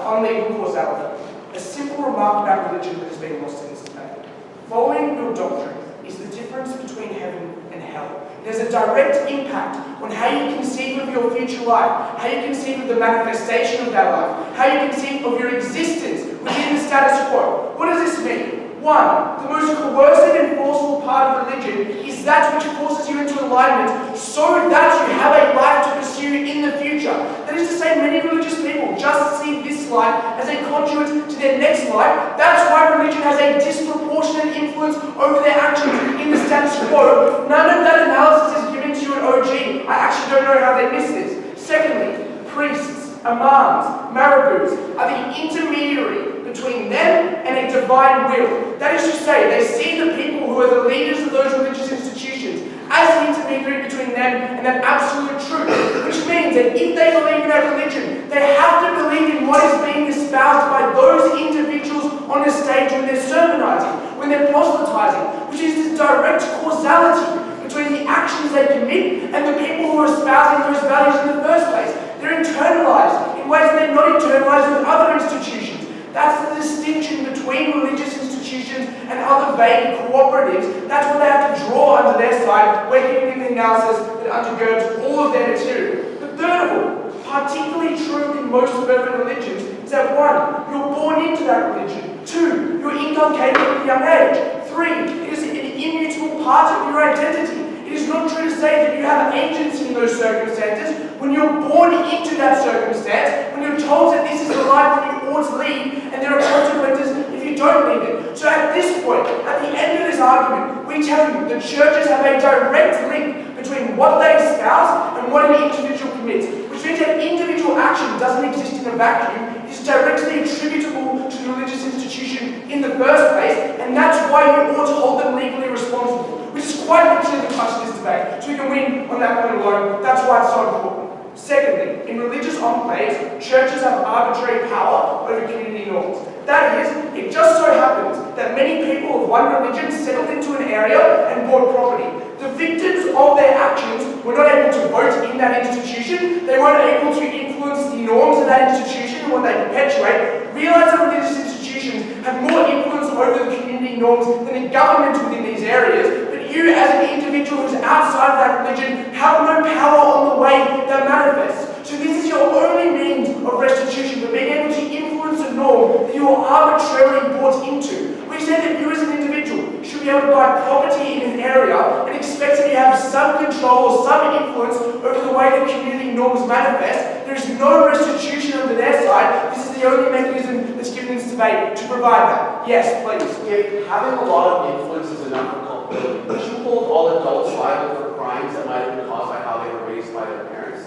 on legal causality. A simple remark about religion that has been lost in this debate. Following your doctrine is the difference between heaven and hell. There's a direct impact on how you conceive of your future life, how you conceive of the manifestation of that life, how you conceive of your existence within the status quo. What does this mean? 1, the most coercive and forceful part of religion is that which forces you into alignment so that you have a life to pursue in the future. That is to say, many religious people just see this life as a conduit to their next life. That's why religion has a disproportionate influence over their actions in the status quo. None of that analysis is given to you at OG. I actually don't know how they miss this. Secondly, priests, imams, marabouts are the intermediary between them and a divine will. That is to say, they see the people who are the leaders of those religious institutions as the intermediary between them and that absolute truth, which means that if they believe in that religion, they have to believe in what is being espoused by those individuals on the stage when they're sermonizing, when they're proselytizing, which is this direct causality between the actions they commit and the people who are espousing those values in the first place. They're internalized in ways that they're not internalized with other institutions. That's the distinction between religious institutions and other vague cooperatives. That's what they have to draw under their side when giving the analysis that undergirds all of their material. The third of all, particularly true in most fervent religions, is that 1, you're born into that religion. 2, you're inculcated at a young age. 3, it is an immutable part of your identity. It is not true to say that you have agency in those circumstances. When you're born into that circumstance, when you're told that this is the life that you ought to lead, and there are consequences if you don't lead it. So at this point, at the end of this argument, we tell you the churches have a direct link between what they espouse and what an individual commits, which means that individual action doesn't exist in a vacuum. It is directly attributable to the religious institution in the first place, and that's why you ought to hold them legally responsible, which is quite literally the crux of this debate. So we can win on that point alone. That's why it's so important. Secondly, in religious enclaves, churches have arbitrary power over community norms. That is, it just so happens that many people of one religion settled into an area and bought property. The victims of their actions were not able to vote in that institution. They weren't able to influence the norms of that institution and what they perpetuate. Realize that religious institutions have more influence over the community norms than the government within these areas. But you, as an individual who's outside of that religion, have no power on the way that manifests. So this is your only means of restitution, but being able to influence a norm that you are arbitrarily brought into. We say that you as an individual should be able to buy property in an area and expect that you have some control or some influence over the way the community norms manifest, there is no restitution under their side. This is the only mechanism that's given in this debate to provide that. Yes, please. If having a lot of influence is enough for culpability, would you hold all adults liable for crimes that might have been caused by how they were raised by their parents?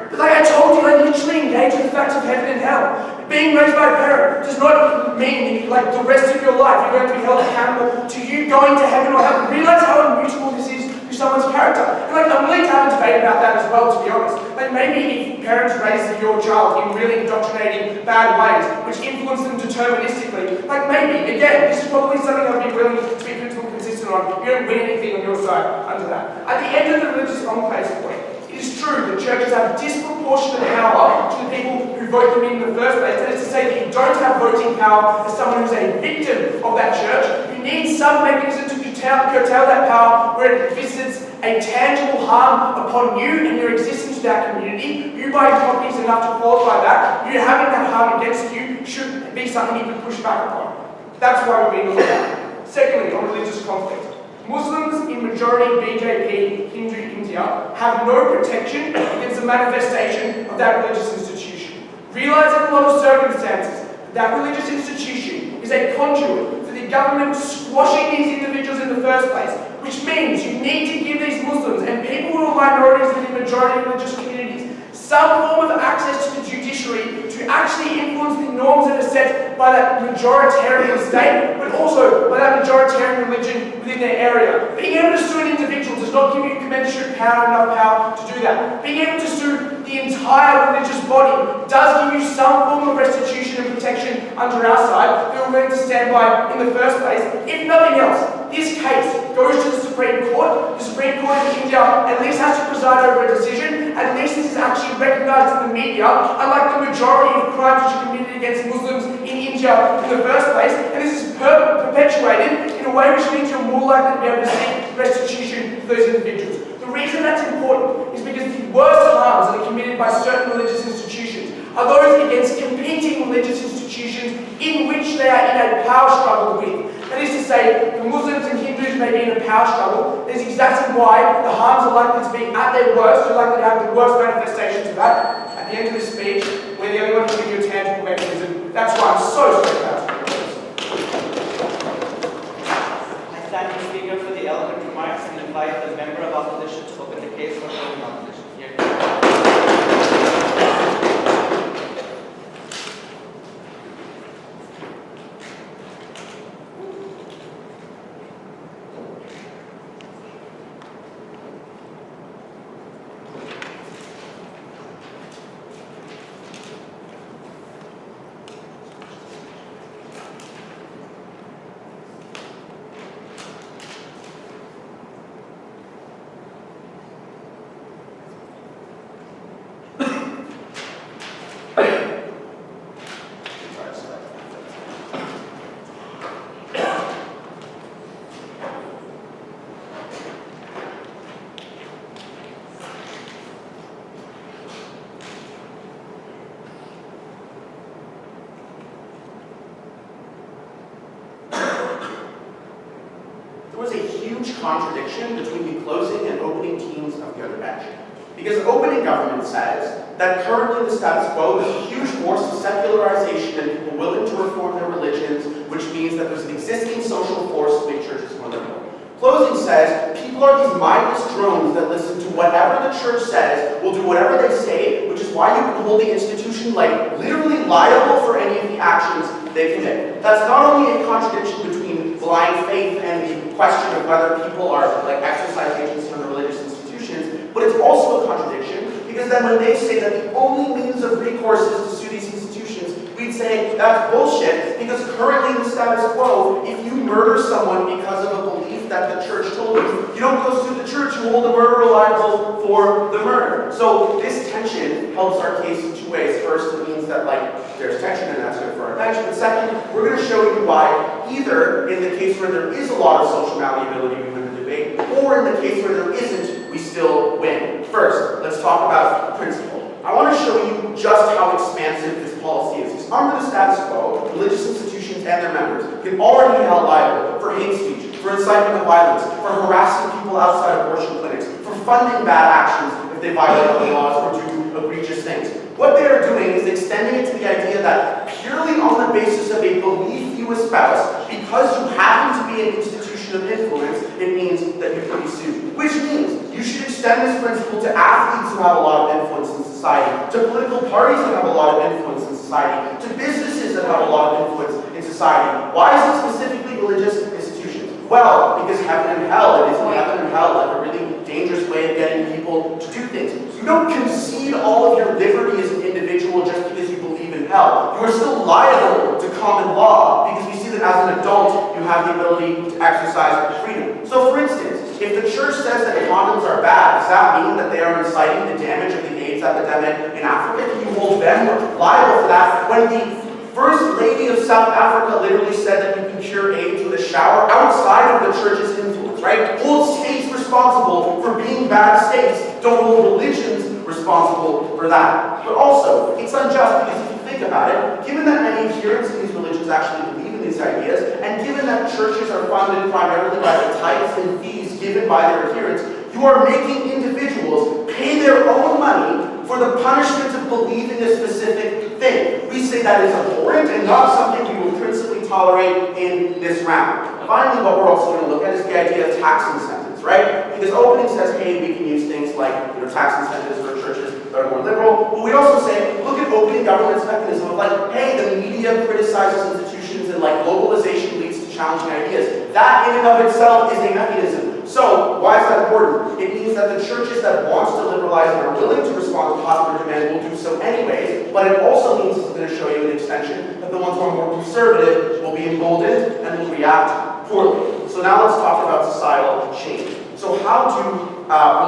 But like I told you, I literally engage with the facts of heaven and hell. Being raised by a parent does not mean like the rest of your life you're going to be held accountable to you going to heaven or hell. Realize how immutable this is to someone's character. And like I'm willing to have a debate about that as well, to be honest. Like maybe if parents raise your child in really indoctrinating bad ways, which influence them deterministically, like maybe, again, this is probably something I'd be willing to be principle consistent on. You don't win anything on your side under that. At the end of the religious enclaves point, it is true that churches have disproportionate power to the people who vote them in the first place. That is to say that you don't have voting power as someone who's a victim of that church. You need some mechanism to curtail that power where it visits a tangible harm upon you and your existence in that community. You buying properties enough to qualify that. You having that harm against you should be something you can push back upon. That's why we're being looked at. Secondly, on religious conflict. Muslims in majority BJP Hindu India have no protection against the manifestation of that religious institution. Realize in a lot of circumstances that religious institution is a conduit for the government squashing these individuals in the first place, which means you need to give these Muslims and people who are minorities in the majority religious communities some form of access to the judiciary to actually influence the norms that are set by that majoritarian state, but also by that majoritarian religion within their area. Being able to sue an individual does not give you commensurate power, enough power to do that. Being able to sue the entire religious body does give you some form of restitution and protection under our side that we're willing to stand by in the first place. If nothing else, this case goes to the Supreme Court. The Supreme Court of India at least has to preside over a decision. At least this is actually recognised in the media, unlike the majority of crimes which are committed against Muslims in India in the first place. And this is perpetuated in a way which means you're more likely to be able to seek restitution for those individuals. The reason that's important is because the worst harms that are committed by certain religious institutions are those against competing religious institutions in which they are in a power struggle with. That is to say, the Muslims and Hindus may be in a power struggle. That is exactly why the harms are likely to be at their worst. You're likely to have the worst manifestations of that. At the end of this speech, we're the only one who can give you a tangible mechanism. That's why I'm so proud. I thank the speaker for the eloquent remarks and invite the member of opposition to open the case for voting opposition. Contradiction between the closing and opening teams of the other bench. Because opening government says that currently the status quo is a huge force of secularization and people willing to reform their religions, which means that there's an existing social force to make churches more liberal. Closing says people are these mindless drones that listen to whatever the church says, will do whatever they say, which is why you can hold the institution like literally liable for any of the actions they commit. That's not only a contradiction between blind faith and the question of whether people are like exercise agents in religious institutions, but it's also a contradiction because then when they say that the only means of recourse is to sue these institutions, we'd say that's bullshit because currently in the status quo, if you murder someone because of a belief that the church told you don't go sue the church, you hold the murderer liable for the murder. So this tension helps our case in two ways. First, it means that like there's tension and that's good for our bench. But second, we're going to show you why either in the case where there is a lot of social malleability, we win the debate, or in the case where there isn't, we still win. First, let's talk about principle. I want to show you just how expansive this policy is. Because under the status quo, religious institutions and their members can already be held liable for hate speech, for incitement of violence, for harassing people outside abortion clinics, for funding bad actions if they violate other laws or do egregious things. What they are doing is extending it to the idea that purely on the basis of a belief you espouse, because you happen to be an institution of influence, it means that you can be sued. Which means you should extend this principle to athletes who have a lot of influence in society, to political parties that have a lot of influence in society, to businesses that have a lot of influence in society. Why is it specifically religious institutions? Well, because heaven and hell, it is heaven and hell, like a really dangerous way of getting people to do things. You don't concede all of your liberty as an individual just because you believe in hell. You are still liable to common law because we see that as an adult you have the ability to exercise freedom. So for instance, if the church says that condoms are bad, does that mean that they are inciting the damage of the AIDS epidemic in Africa? Can you hold them liable for that when the First Lady of South Africa literally said that you can cure AIDS with a shower outside of the church's influence, right? Hold states responsible for being bad states. Don't hold religions responsible for that. But also, it's unjust because if you think about it, given that many adherents of these religions actually believe in these ideas, and given that churches are funded primarily by the tithes and fees given by their adherents, you are making individuals pay their own money for the punishment of believing a specific thing. We say that is abhorrent and not something we will principally tolerate in this round. Finally, what we're also going to look at is the idea of tax incentives, right? Because opening says, hey, we can use things like tax incentives for churches that are more liberal. But we also say, look at opening government's mechanism of like, hey, the media criticizes institutions and like globalization leads to challenging ideas. That in and of itself is a mechanism. So, why is that important? It means that the churches that want to liberalize and are willing to respond to popular demand will do so anyways, but it also means, it's going to show you an extension, that the ones who are more conservative will be emboldened and will react poorly. So now let's talk about societal change. So how do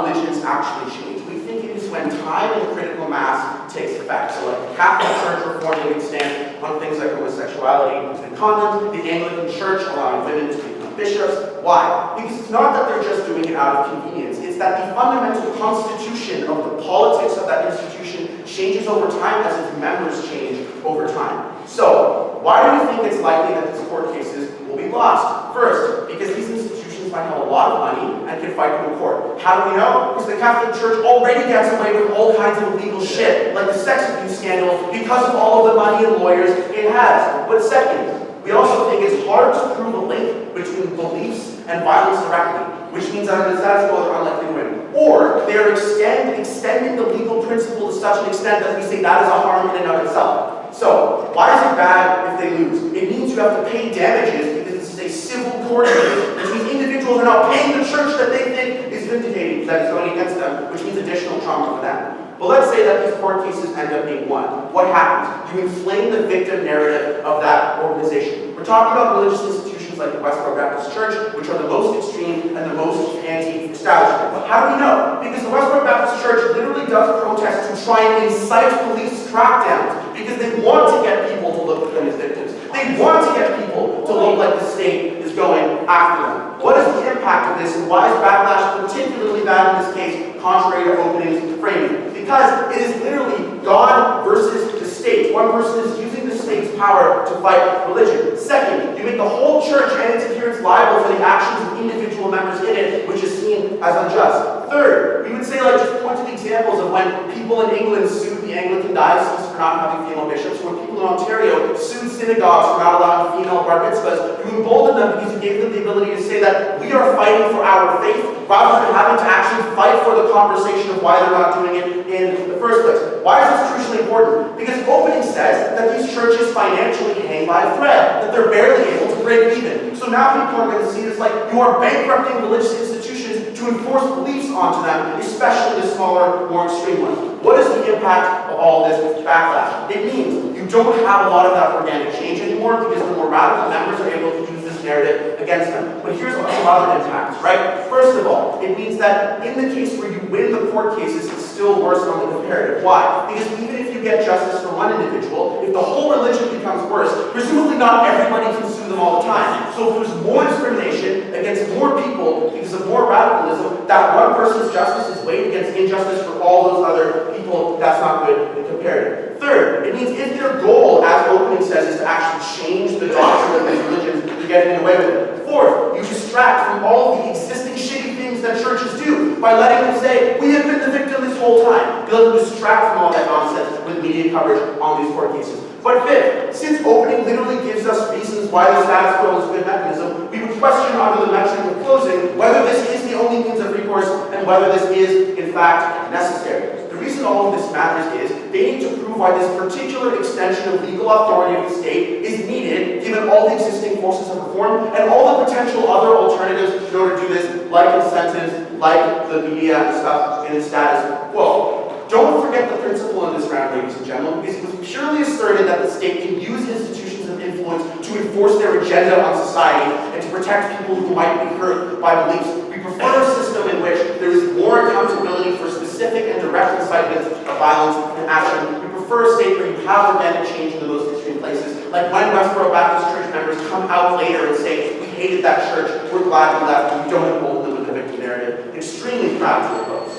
religions actually change? We think it is when time and critical mass takes effect. So like the Catholic Church reforming its stance on things like homosexuality and condoms, the Anglican Church allowing women to become bishops. Why? Because it's not that they're just doing it out of convenience. It's that the fundamental constitution of the politics of that institution changes over time as its members change over time. So, why do we think it's likely that these court cases will be lost? First, because these institutions might have a lot of money and can fight them in court. How do we know? Because the Catholic Church already gets away with all kinds of illegal shit, like the sex abuse scandal, because of all of the money and lawyers it has. But second, we also think it's hard to prove a link between beliefs and violence directly, which means that under the status quo, they're unlikely to win. Or they're extending the legal principle to such an extent that we say that is a harm in and of itself. So, why is it bad if they lose? It means you have to pay damages because this is a civil court case, which means individuals are now paying the church that they think is vindicating, that is going against them, which means additional trauma for them. But let's say that these court cases end up being won. What happens? You inflame the victim narrative of that organization. We're talking about religious institutions like the Westboro Baptist Church, which are the most extreme and the most anti-establishment. How do we know? Because the Westboro Baptist Church literally does protest to try and incite police crackdowns because they want to get people to look at them as victims. They want to get people to look like the state is going after them. What is the impact of this, and why is backlash particularly bad in this case, contrary to opening's framing? Because it is literally God versus the state. One person is using the state's power to fight religion. Second, you make the whole church and its adherents liable for the actions of individual members in it, which is seen as unjust. Third, we would say like just pointed examples of when people in England sued the Anglican diocese for not having female bishops, when people in Ontario sued synagogues for not allowing female bar mitzvahs. You emboldened them because you gave them the ability to say that we are fighting for our faith rather than having to actually fight for the conversation of why they're not doing it in the first place. Why is this crucially important? Because opening says that these churches financially hang by a thread, that they're barely able to break even. So now people are going to see this like you are bankrupting religious institutions to enforce beliefs onto them, especially the smaller, more extreme ones. What is the impact of all this backlash? It means you don't have a lot of that organic change anymore because the more radical members are able to use this narrative against them. But here's some other impacts, right? First of all, it means that in the case where you win the court cases, it's still worse on the comparative. Why? Because even if you get justice for one individual, if the whole religion becomes worse, presumably not everybody can sue them all the time. So if there's more discrimination against more people because of more radicalism, that one person's justice is weighed against injustice for all those other people. That's not good in comparative. Third, it means if their goal, as opening says, is to actually change the doctrine of these religions, you're getting away with it. Fourth, you distract from all of the existing shitty things that churches do by letting them say, we have been the victim this whole whole time. We let them distract from all that nonsense with media coverage on these court cases. But fifth, since opening literally gives us reasons why the status quo is a good mechanism, we would question under the metric of closing whether this is the only means of recourse and whether this is, in fact, necessary. The reason all of this matters is they need to prove why this particular extension of legal authority of the state is needed given all the existing forces of reform and all the potential other alternatives in order to do this, like incentives, like the media and stuff in the status quo. Don't forget the principle in this round, ladies and gentlemen, because it was purely asserted that the state can use institutions of influence to enforce their agenda on society and to protect people who might be hurt by beliefs. We prefer a system in which there is more accountability for specific and direct incitements of violence and action. We prefer a state where you have organic change in the most extreme places, like when Westboro Baptist Church members come out later and say, we hated that church, we're glad we left, and we don't embolden them with the victim narrative. Extremely proud to oppose.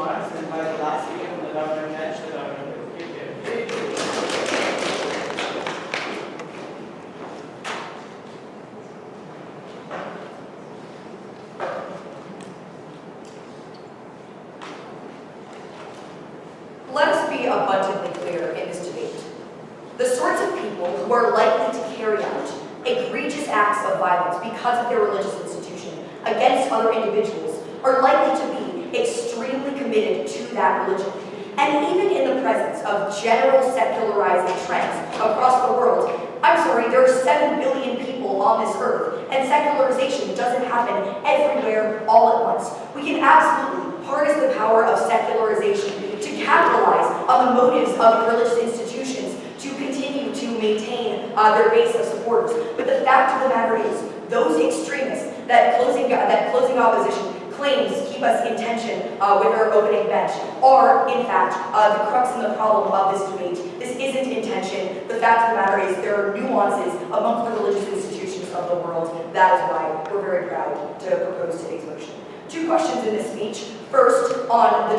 And by the last speaker from the governor bench, the governor will give you. Let us be abundantly clear in this debate. The sorts of people who are likely to carry out egregious acts of violence because of their religious institution against other individuals are likely to be extremely committed to that religion. And even in the presence of general secularizing trends across the world, I'm sorry, there are 7 billion people on this earth, and secularization doesn't happen everywhere all at once. We can absolutely harness the power of secularization to capitalize on the motives of religious institutions to continue to maintain their base of supporters. But the fact of the matter is, those extremists that closing opposition claims keep us in tension with our opening bench are, in fact, the crux and the problem of this debate. This isn't intention. The fact of the matter is there are nuances amongst the religious institutions of the world. That is why we're very proud to propose today's motion. 2 questions in this speech. First, on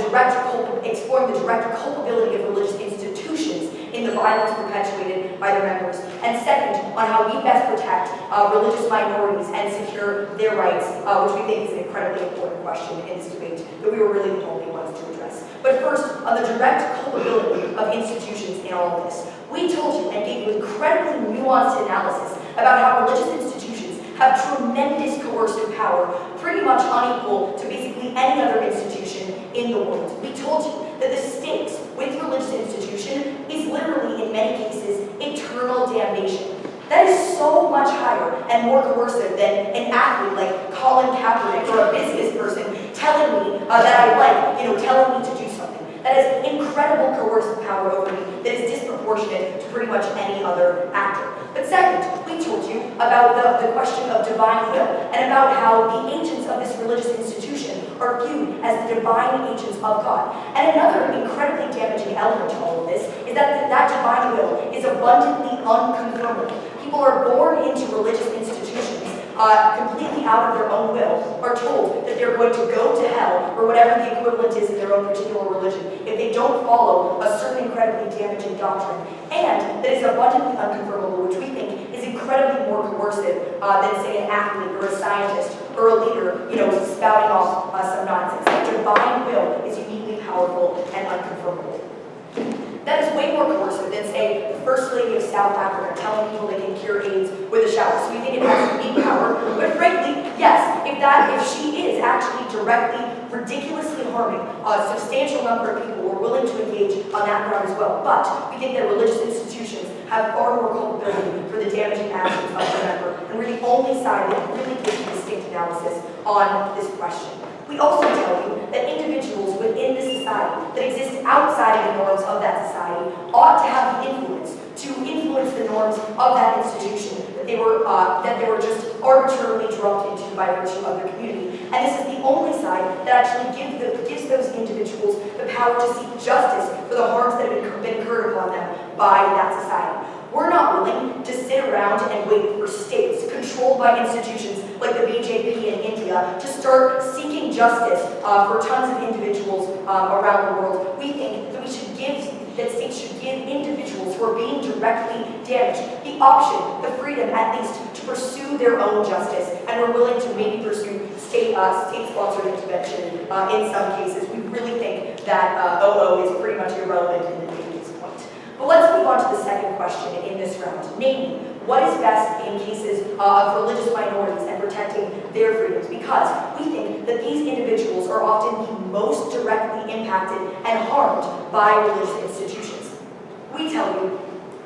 exploring the direct culpability of religious institutions in the violence perpetuated by their members. And second, on how we best protect religious minorities and secure their rights, which we think is an incredibly important question in this debate that we were really the only ones to address. But first, on the direct culpability of institutions in all of this. We told you and gave you incredibly nuanced analysis about how religious institutions have tremendous coercive power, pretty much unequal to basically any other institution in the world. We told you that the stakes with religious institution is literally, in many cases, eternal damnation. That is so much higher and more coercive than an athlete like Colin Kaepernick or a business person telling me that I like, telling me to do something. That has incredible coercive power over me that is disproportionate to pretty much any other actor. But second, we told you about the question of divine will and about how the agents of this religious institution are viewed as the divine agents of God. And another incredibly damaging element to all of this is that that divine will is abundantly unconfirmable. People are born into religious institutions completely out of their own will, are told that they're going to go to hell, or whatever the equivalent is in their own particular religion, if they don't follow a certain incredibly damaging doctrine, and that is abundantly unconfirmable, which we think is incredibly more coercive than, say, an athlete or a scientist or a leader, spouting off some nonsense. That divine will is uniquely powerful and unconfirmable. That is way more coercive than, say, the First Lady of South Africa telling people they can cure AIDS with a shower. So we think it has unique power. But frankly, yes, if she is actually directly, ridiculously harming a substantial number of people, we're willing to engage on that ground as well. But we think that religious institutions have far more culpability for the damaging actions of the member. And we're the only side that really gives a distinct analysis on this question. We also tell you that individuals within the society that exist outside of the norms of that society ought to have the influence to influence the norms of that institution that they were just arbitrarily dropped into by virtue of their community. And this is the only side that actually gives those individuals the power to seek justice for the harms that have been incurred upon them by that society. We're not willing to sit around and wait for states controlled by institutions like the BJP in India to start seeking justice for tons of individuals around the world. We think that states should give individuals who are being directly damaged the option, the freedom at least, to pursue their own justice, and we're willing to maybe pursue state-sponsored intervention in some cases. We really think that OO is pretty much irrelevant in the day at this point. But let's move on to the second question in this round, namely, what is best in cases of religious minorities and protecting their freedoms? Because we think that these individuals are often the most directly impacted and harmed by religious institutions. We tell you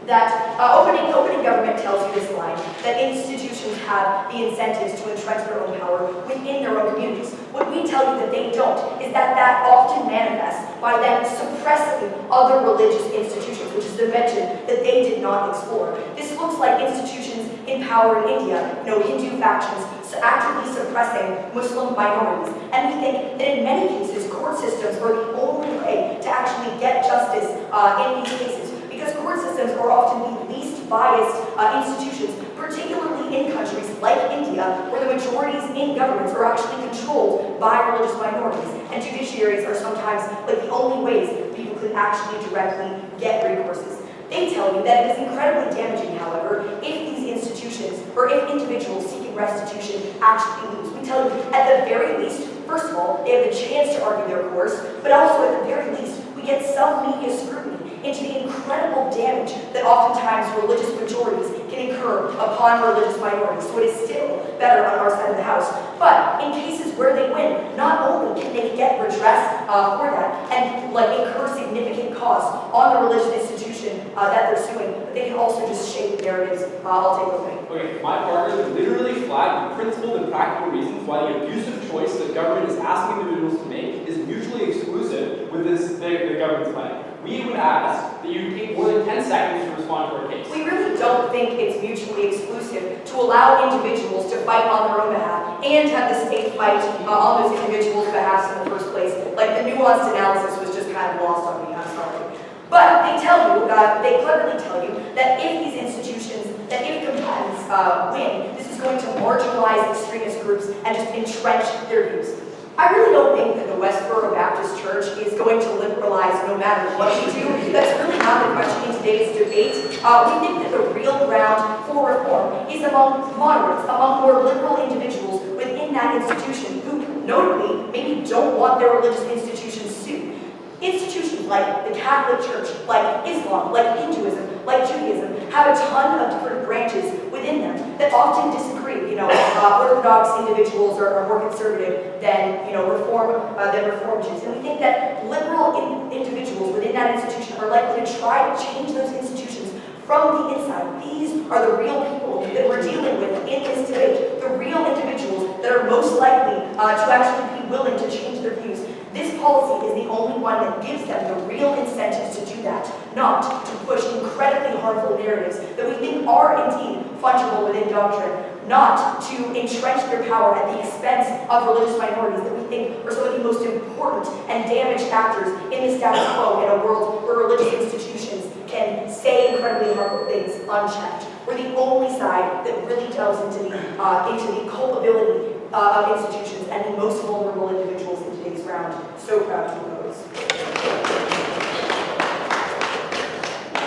that opening government tells you this line, that institutions have the incentives to entrench their own power within their own communities. What we tell you that they don't is that that often manifests by them suppressing other religious institutions, which is a dimension that they did not explore. This looks like institutions in power in India, Hindu factions actively suppressing Muslim minorities. And we think that in many cases, court systems are the only way to actually get justice in these cases. Because court systems are often the least biased institutions, particularly in countries like India, where the majorities in governments are actually controlled by religious minorities, and judiciaries are sometimes like the only ways people could actually directly get recourses. They tell you that it is incredibly damaging, however, if these institutions, or if individuals seeking restitution actually lose. We tell you, at the very least, first of all, they have the chance to argue their course, but also at the very least, we get some media scrutiny into the incredible damage that oftentimes religious majorities can incur upon religious minorities. So it is still better on our side of the house. But in cases where they win, not only can they get redress for that and incur significant costs on the religious institution that they're suing, but they can also just shape the narratives. I'll take the thing. Okay, my partners literally flagged the principled and practical reasons why the abusive choice that government is asking individuals to make is mutually exclusive with the government's plan. We would ask that you take more than 10 seconds to respond to our case. We really don't think it's mutually exclusive to allow individuals to fight on their own behalf and have the state fight on those individuals' behalf in the first place. Like, the nuanced analysis was just kind of lost on me, I'm sorry. But they tell you, they cleverly tell you, that if these institutions, that if combatants win, this is going to marginalize extremist groups and just entrench their views. I really don't think that the Westboro Baptist Church is going to liberalize no matter what we do. That's really not the question in today's debate. We think that the real ground for reform is among moderates, among more liberal individuals within that institution who, notably, maybe don't want their religious institutions sued. Institutions like the Catholic Church, like Islam, like Hinduism, like Judaism, have a ton of different branches within them that often disagree. Orthodox individuals are more conservative than Reform Jews, and we think that liberal individuals within that institution are likely to try to change those institutions from the inside. These are the real people that we're dealing with in this debate, the real individuals that are most likely to actually be willing to change their views. This policy is the only one that gives them the real incentives to do that, not to push incredibly harmful narratives that we think are indeed fungible within doctrine, not to entrench their power at the expense of religious minorities that we think are some of the most important and damaged actors in the status quo in a world where religious institutions can say incredibly harmful things unchecked. We're the only side that really delves into the culpability of institutions and the most vulnerable individuals in today's round. So proud to oppose.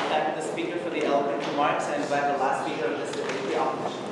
Thank the speaker for the eloquent remarks, and invite the last speaker of this debate, the opposition.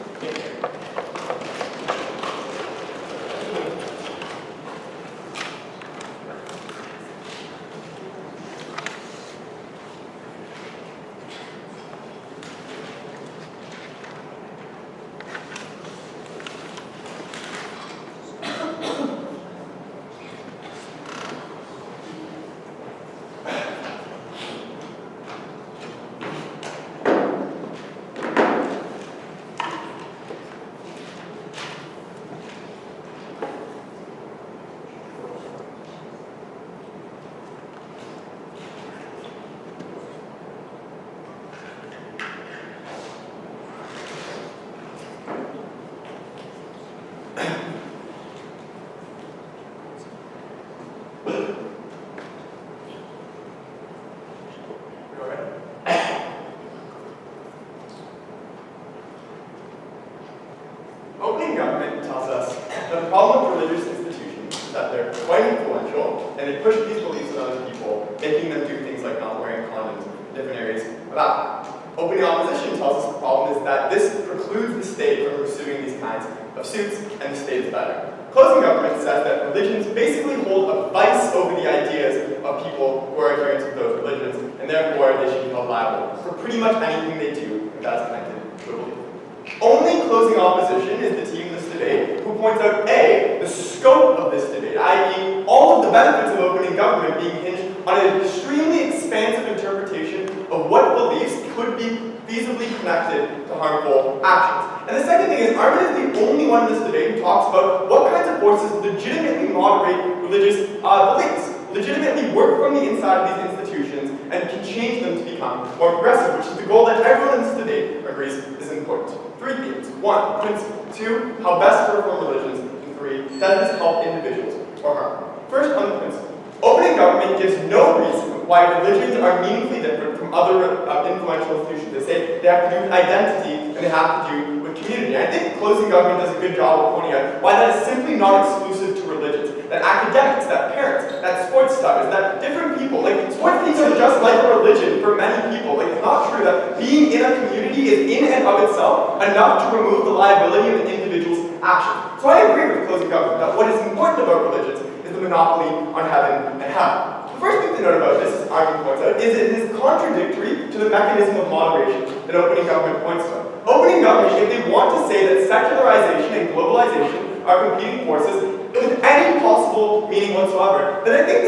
Opening government tells us that the problem with religious institutions is that they're quite influential and they push these beliefs on other people, making them do things like not wearing condoms in different areas about them. Opening opposition tells us the problem is that this precludes the state from pursuing these kinds of suits, and the state is better. Closing government says that religions basically hold a vice over the ideas of people who are adherents of those religions, and therefore they should be held liable for pretty much anything they do that is connected to a belief. Only closing opposition is the team in this debate who points out A, the scope of this debate, i.e. all of the benefits of opening government being hinged on an extremely expansive interpretation of what beliefs could be feasibly connected to harmful actions. And the second thing is, Armin is the only one in this debate who talks about what kinds of forces legitimately moderate religious beliefs, legitimately work from the inside of these institutions and can change them to become more progressive, which is the goal that everyone in this debate agrees is important. 3 themes. 1, principle. 2, how best to reform religions. And 3, does this help individuals or harm? First, on the principle. Opening government gives no reason why religions are meaningfully different from other influential institutions. They say they have to do with identity and they have to do with community. And I think closing government does a good job of pointing out why that is simply not exclusive to religions. That academics, that parents, that sports stars, that different people, like sports teams are just like a religion for many people. Like it's not true that being in a community is in and of itself enough to remove the liability of an individual's actions. So I agree with closing government that what is important about religions is the monopoly on heaven and hell. The first thing to note about this, as Armin points out, is it is contradictory to the mechanism of moderation that opening government points to. Opening government, if they want to say that secularization and globalization are competing forces with any possible meaning whatsoever, then I think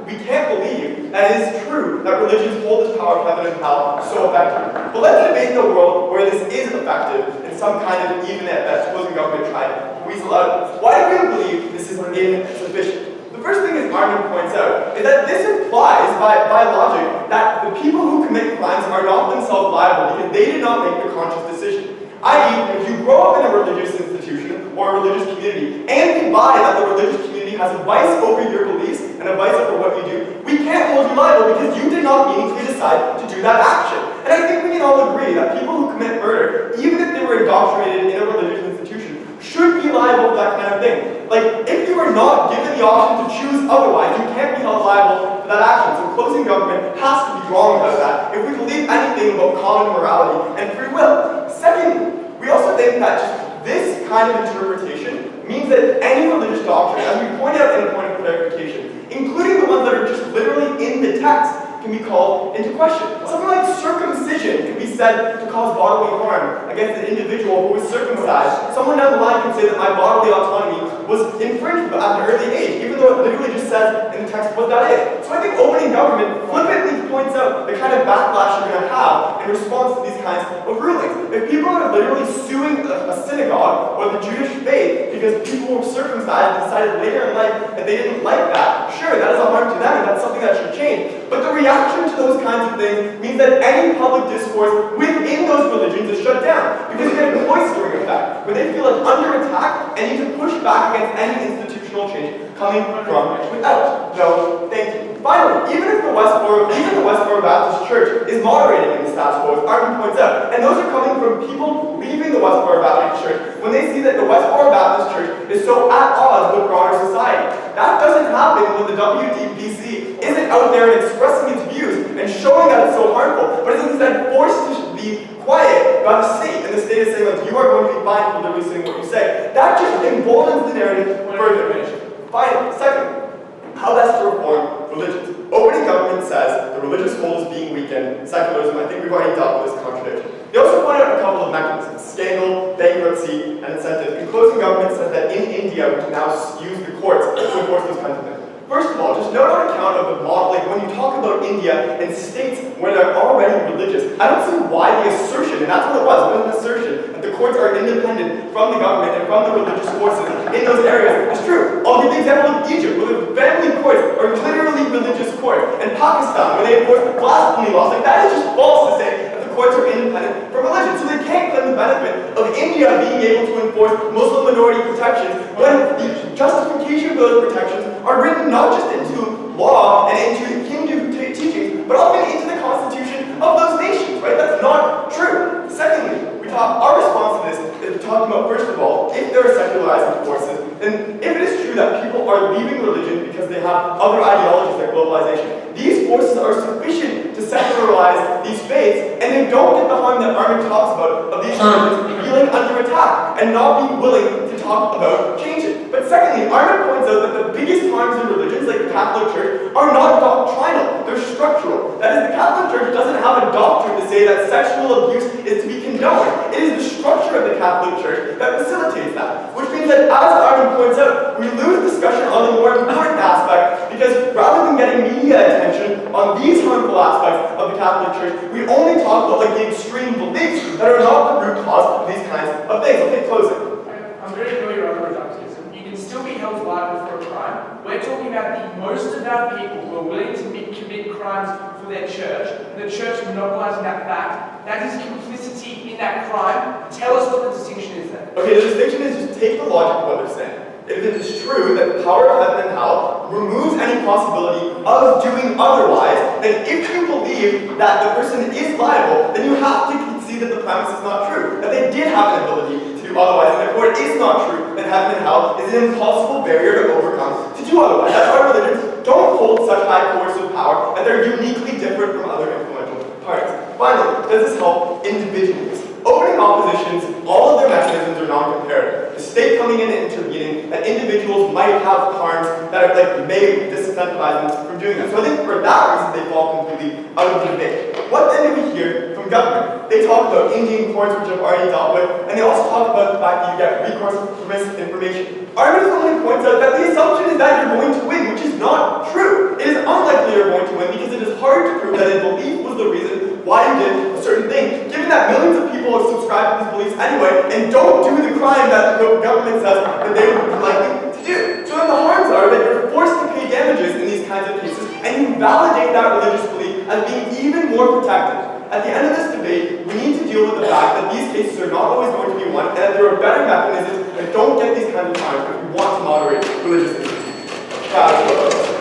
we can't believe that it is true that religions hold this power of heaven and hell so effectively. But let's debate in a world where this is effective in some kind of even if that closing government tried to weasel out. Why do we believe this is insufficient? The first thing as Armin points out is that this implies, by logic, that the people who commit crimes are not themselves liable because they did not make the conscious decision. I.e., if you grow up in a religious institution or a religious community and you buy that the religious community has a vice over your beliefs and a vice over what you do, we can't hold you liable because you did not meaningfully decide to do that action. And I think we can all agree that people who commit murder, even if they were indoctrinated in a religious institution, should be liable for that kind of thing. Like, if you are not given the option to choose otherwise, you can't be held liable for that action. So closing government has to be wrong about that if we believe anything about common morality and free will. Secondly, we also think that just this kind of interpretation means that any religious doctrine, as we point out in a point of clarification, including the ones that are just literally in the text, can be called into question. Something like circumcision can be said to cause bodily harm against an individual who was circumcised. Someone down the line can say that my bodily autonomy was infringed at an early age, even though it literally just says in the text what that is. So I think opening government flippantly points out the kind of backlash you're going to have in response to these kinds of rulings. If people are literally suing a synagogue or the Jewish faith because people were circumcised and decided later in life that they didn't like that, sure, that is a harm to them and that's something that should change. But the reaction to those kinds of things means that any public discourse within those religions is shut down because you get a cloistering effect where they feel like under attack and need to push back against any institutional change coming from without. No, thank you. Finally, even the Westboro Baptist Church is moderating in the status quo, as Armin points out, and those are coming from people leaving the Westboro Baptist Church when they see that the Westboro Baptist Church is so at odds with broader society. That doesn't happen when the WDPC isn't out there and expressing its views and showing that it's so harmful, but is instead forced to be quiet by the state, and the state is saying, like, you are going to be fined for literally saying what you say. That just emboldens the narrative further. Finally, second, how best to reform religions. Opening government says the religious hold is being weakened. Secularism, I think we've already dealt with this contradiction. They also point out a couple of mechanisms: scandal, bankruptcy, and incentives. And closing government says that in India we can now use the courts to enforce those kinds of things. First of all, just note on account of the model, like when you talk about India and states where they're already religious, I don't see why the assertion, and that's what it was an assertion, that the courts are independent from the government and from the religious forces in those areas is true. I'll give the example of Egypt, where the family courts are literally religious courts, and Pakistan, where they enforce blasphemy laws. Like, that is just false to say that the courts are independent from religion, so they can't claim the benefit of India being able to enforce Muslim minority protections when the justification for those protections are written not just into law and into Hindu teachings, but often into the constitution of those nations, right? That's not true. Secondly, our response to this is talking about, first of all, if there are secularizing forces, and if it is true that people are leaving religion because they have other ideologies like globalization, these forces are sufficient to secularize these faiths, and they don't get the harm that Armin talks about of these religions feeling under attack and not being willing to talk about changing. But secondly, Armin points out that the biggest harms in religions, like the Catholic Church, are not doctrinal, they're structural. That is, the Catholic Church doesn't have a doctrine to say that sexual abuse is to be condoned. It is the structure of the Catholic Church that facilitates that. Which means that, as Armin points out, we lose discussion on the more important aspect, because rather than getting media attention on these harmful aspects of the Catholic Church, we only talk about like the extreme beliefs that are not the root cause of these kinds of things. Okay, closing. I'm very familiar with reductionism. You can still be held liable for a crime. We're talking about the most devout people who are willing to commit crimes for their church, and the church monopolizing that fact. That is complicity in that crime. Tell us what the distinction is there. Okay, the distinction is just take the logic of what they're saying. If it is true that the power of heaven and hell removes any possibility of doing otherwise, then if you believe that the person is liable, then you have to concede that the premise is not true, that they did have an ability to do otherwise, and therefore it is not true that heaven and hell is an impossible barrier to overcome to do otherwise. That's why religions don't hold such high coercive power, and they're uniquely different from other influential parties. Finally, does this help individuals? Opening oppositions, all of their mechanisms are non-comparative. The state coming in and intervening, that individuals might have harms that are may disincentivize them from doing that. So I think for that reason they fall completely out of the debate. What then do we hear from government? They talk about Indian courts, which I've already dealt with, and they also talk about the fact that you get recourse for misinformation. Armin only points out that the assumption is that you're going to win, which is not true. It is unlikely you're going to win because it is hard to prove that a belief was the reason why you did a certain thing, given that millions of people have subscribed to these beliefs anyway and don't do the crime that the government says that they would be likely to do. So then the harms are that you're forced to pay damages in these kinds of cases, and you validate that religious belief as being even more protected. At the end of this debate, we need to deal with the fact that these cases are not always going to be won, and that there are better mechanisms that don't get these kinds of harms if we want to moderate religious institutions.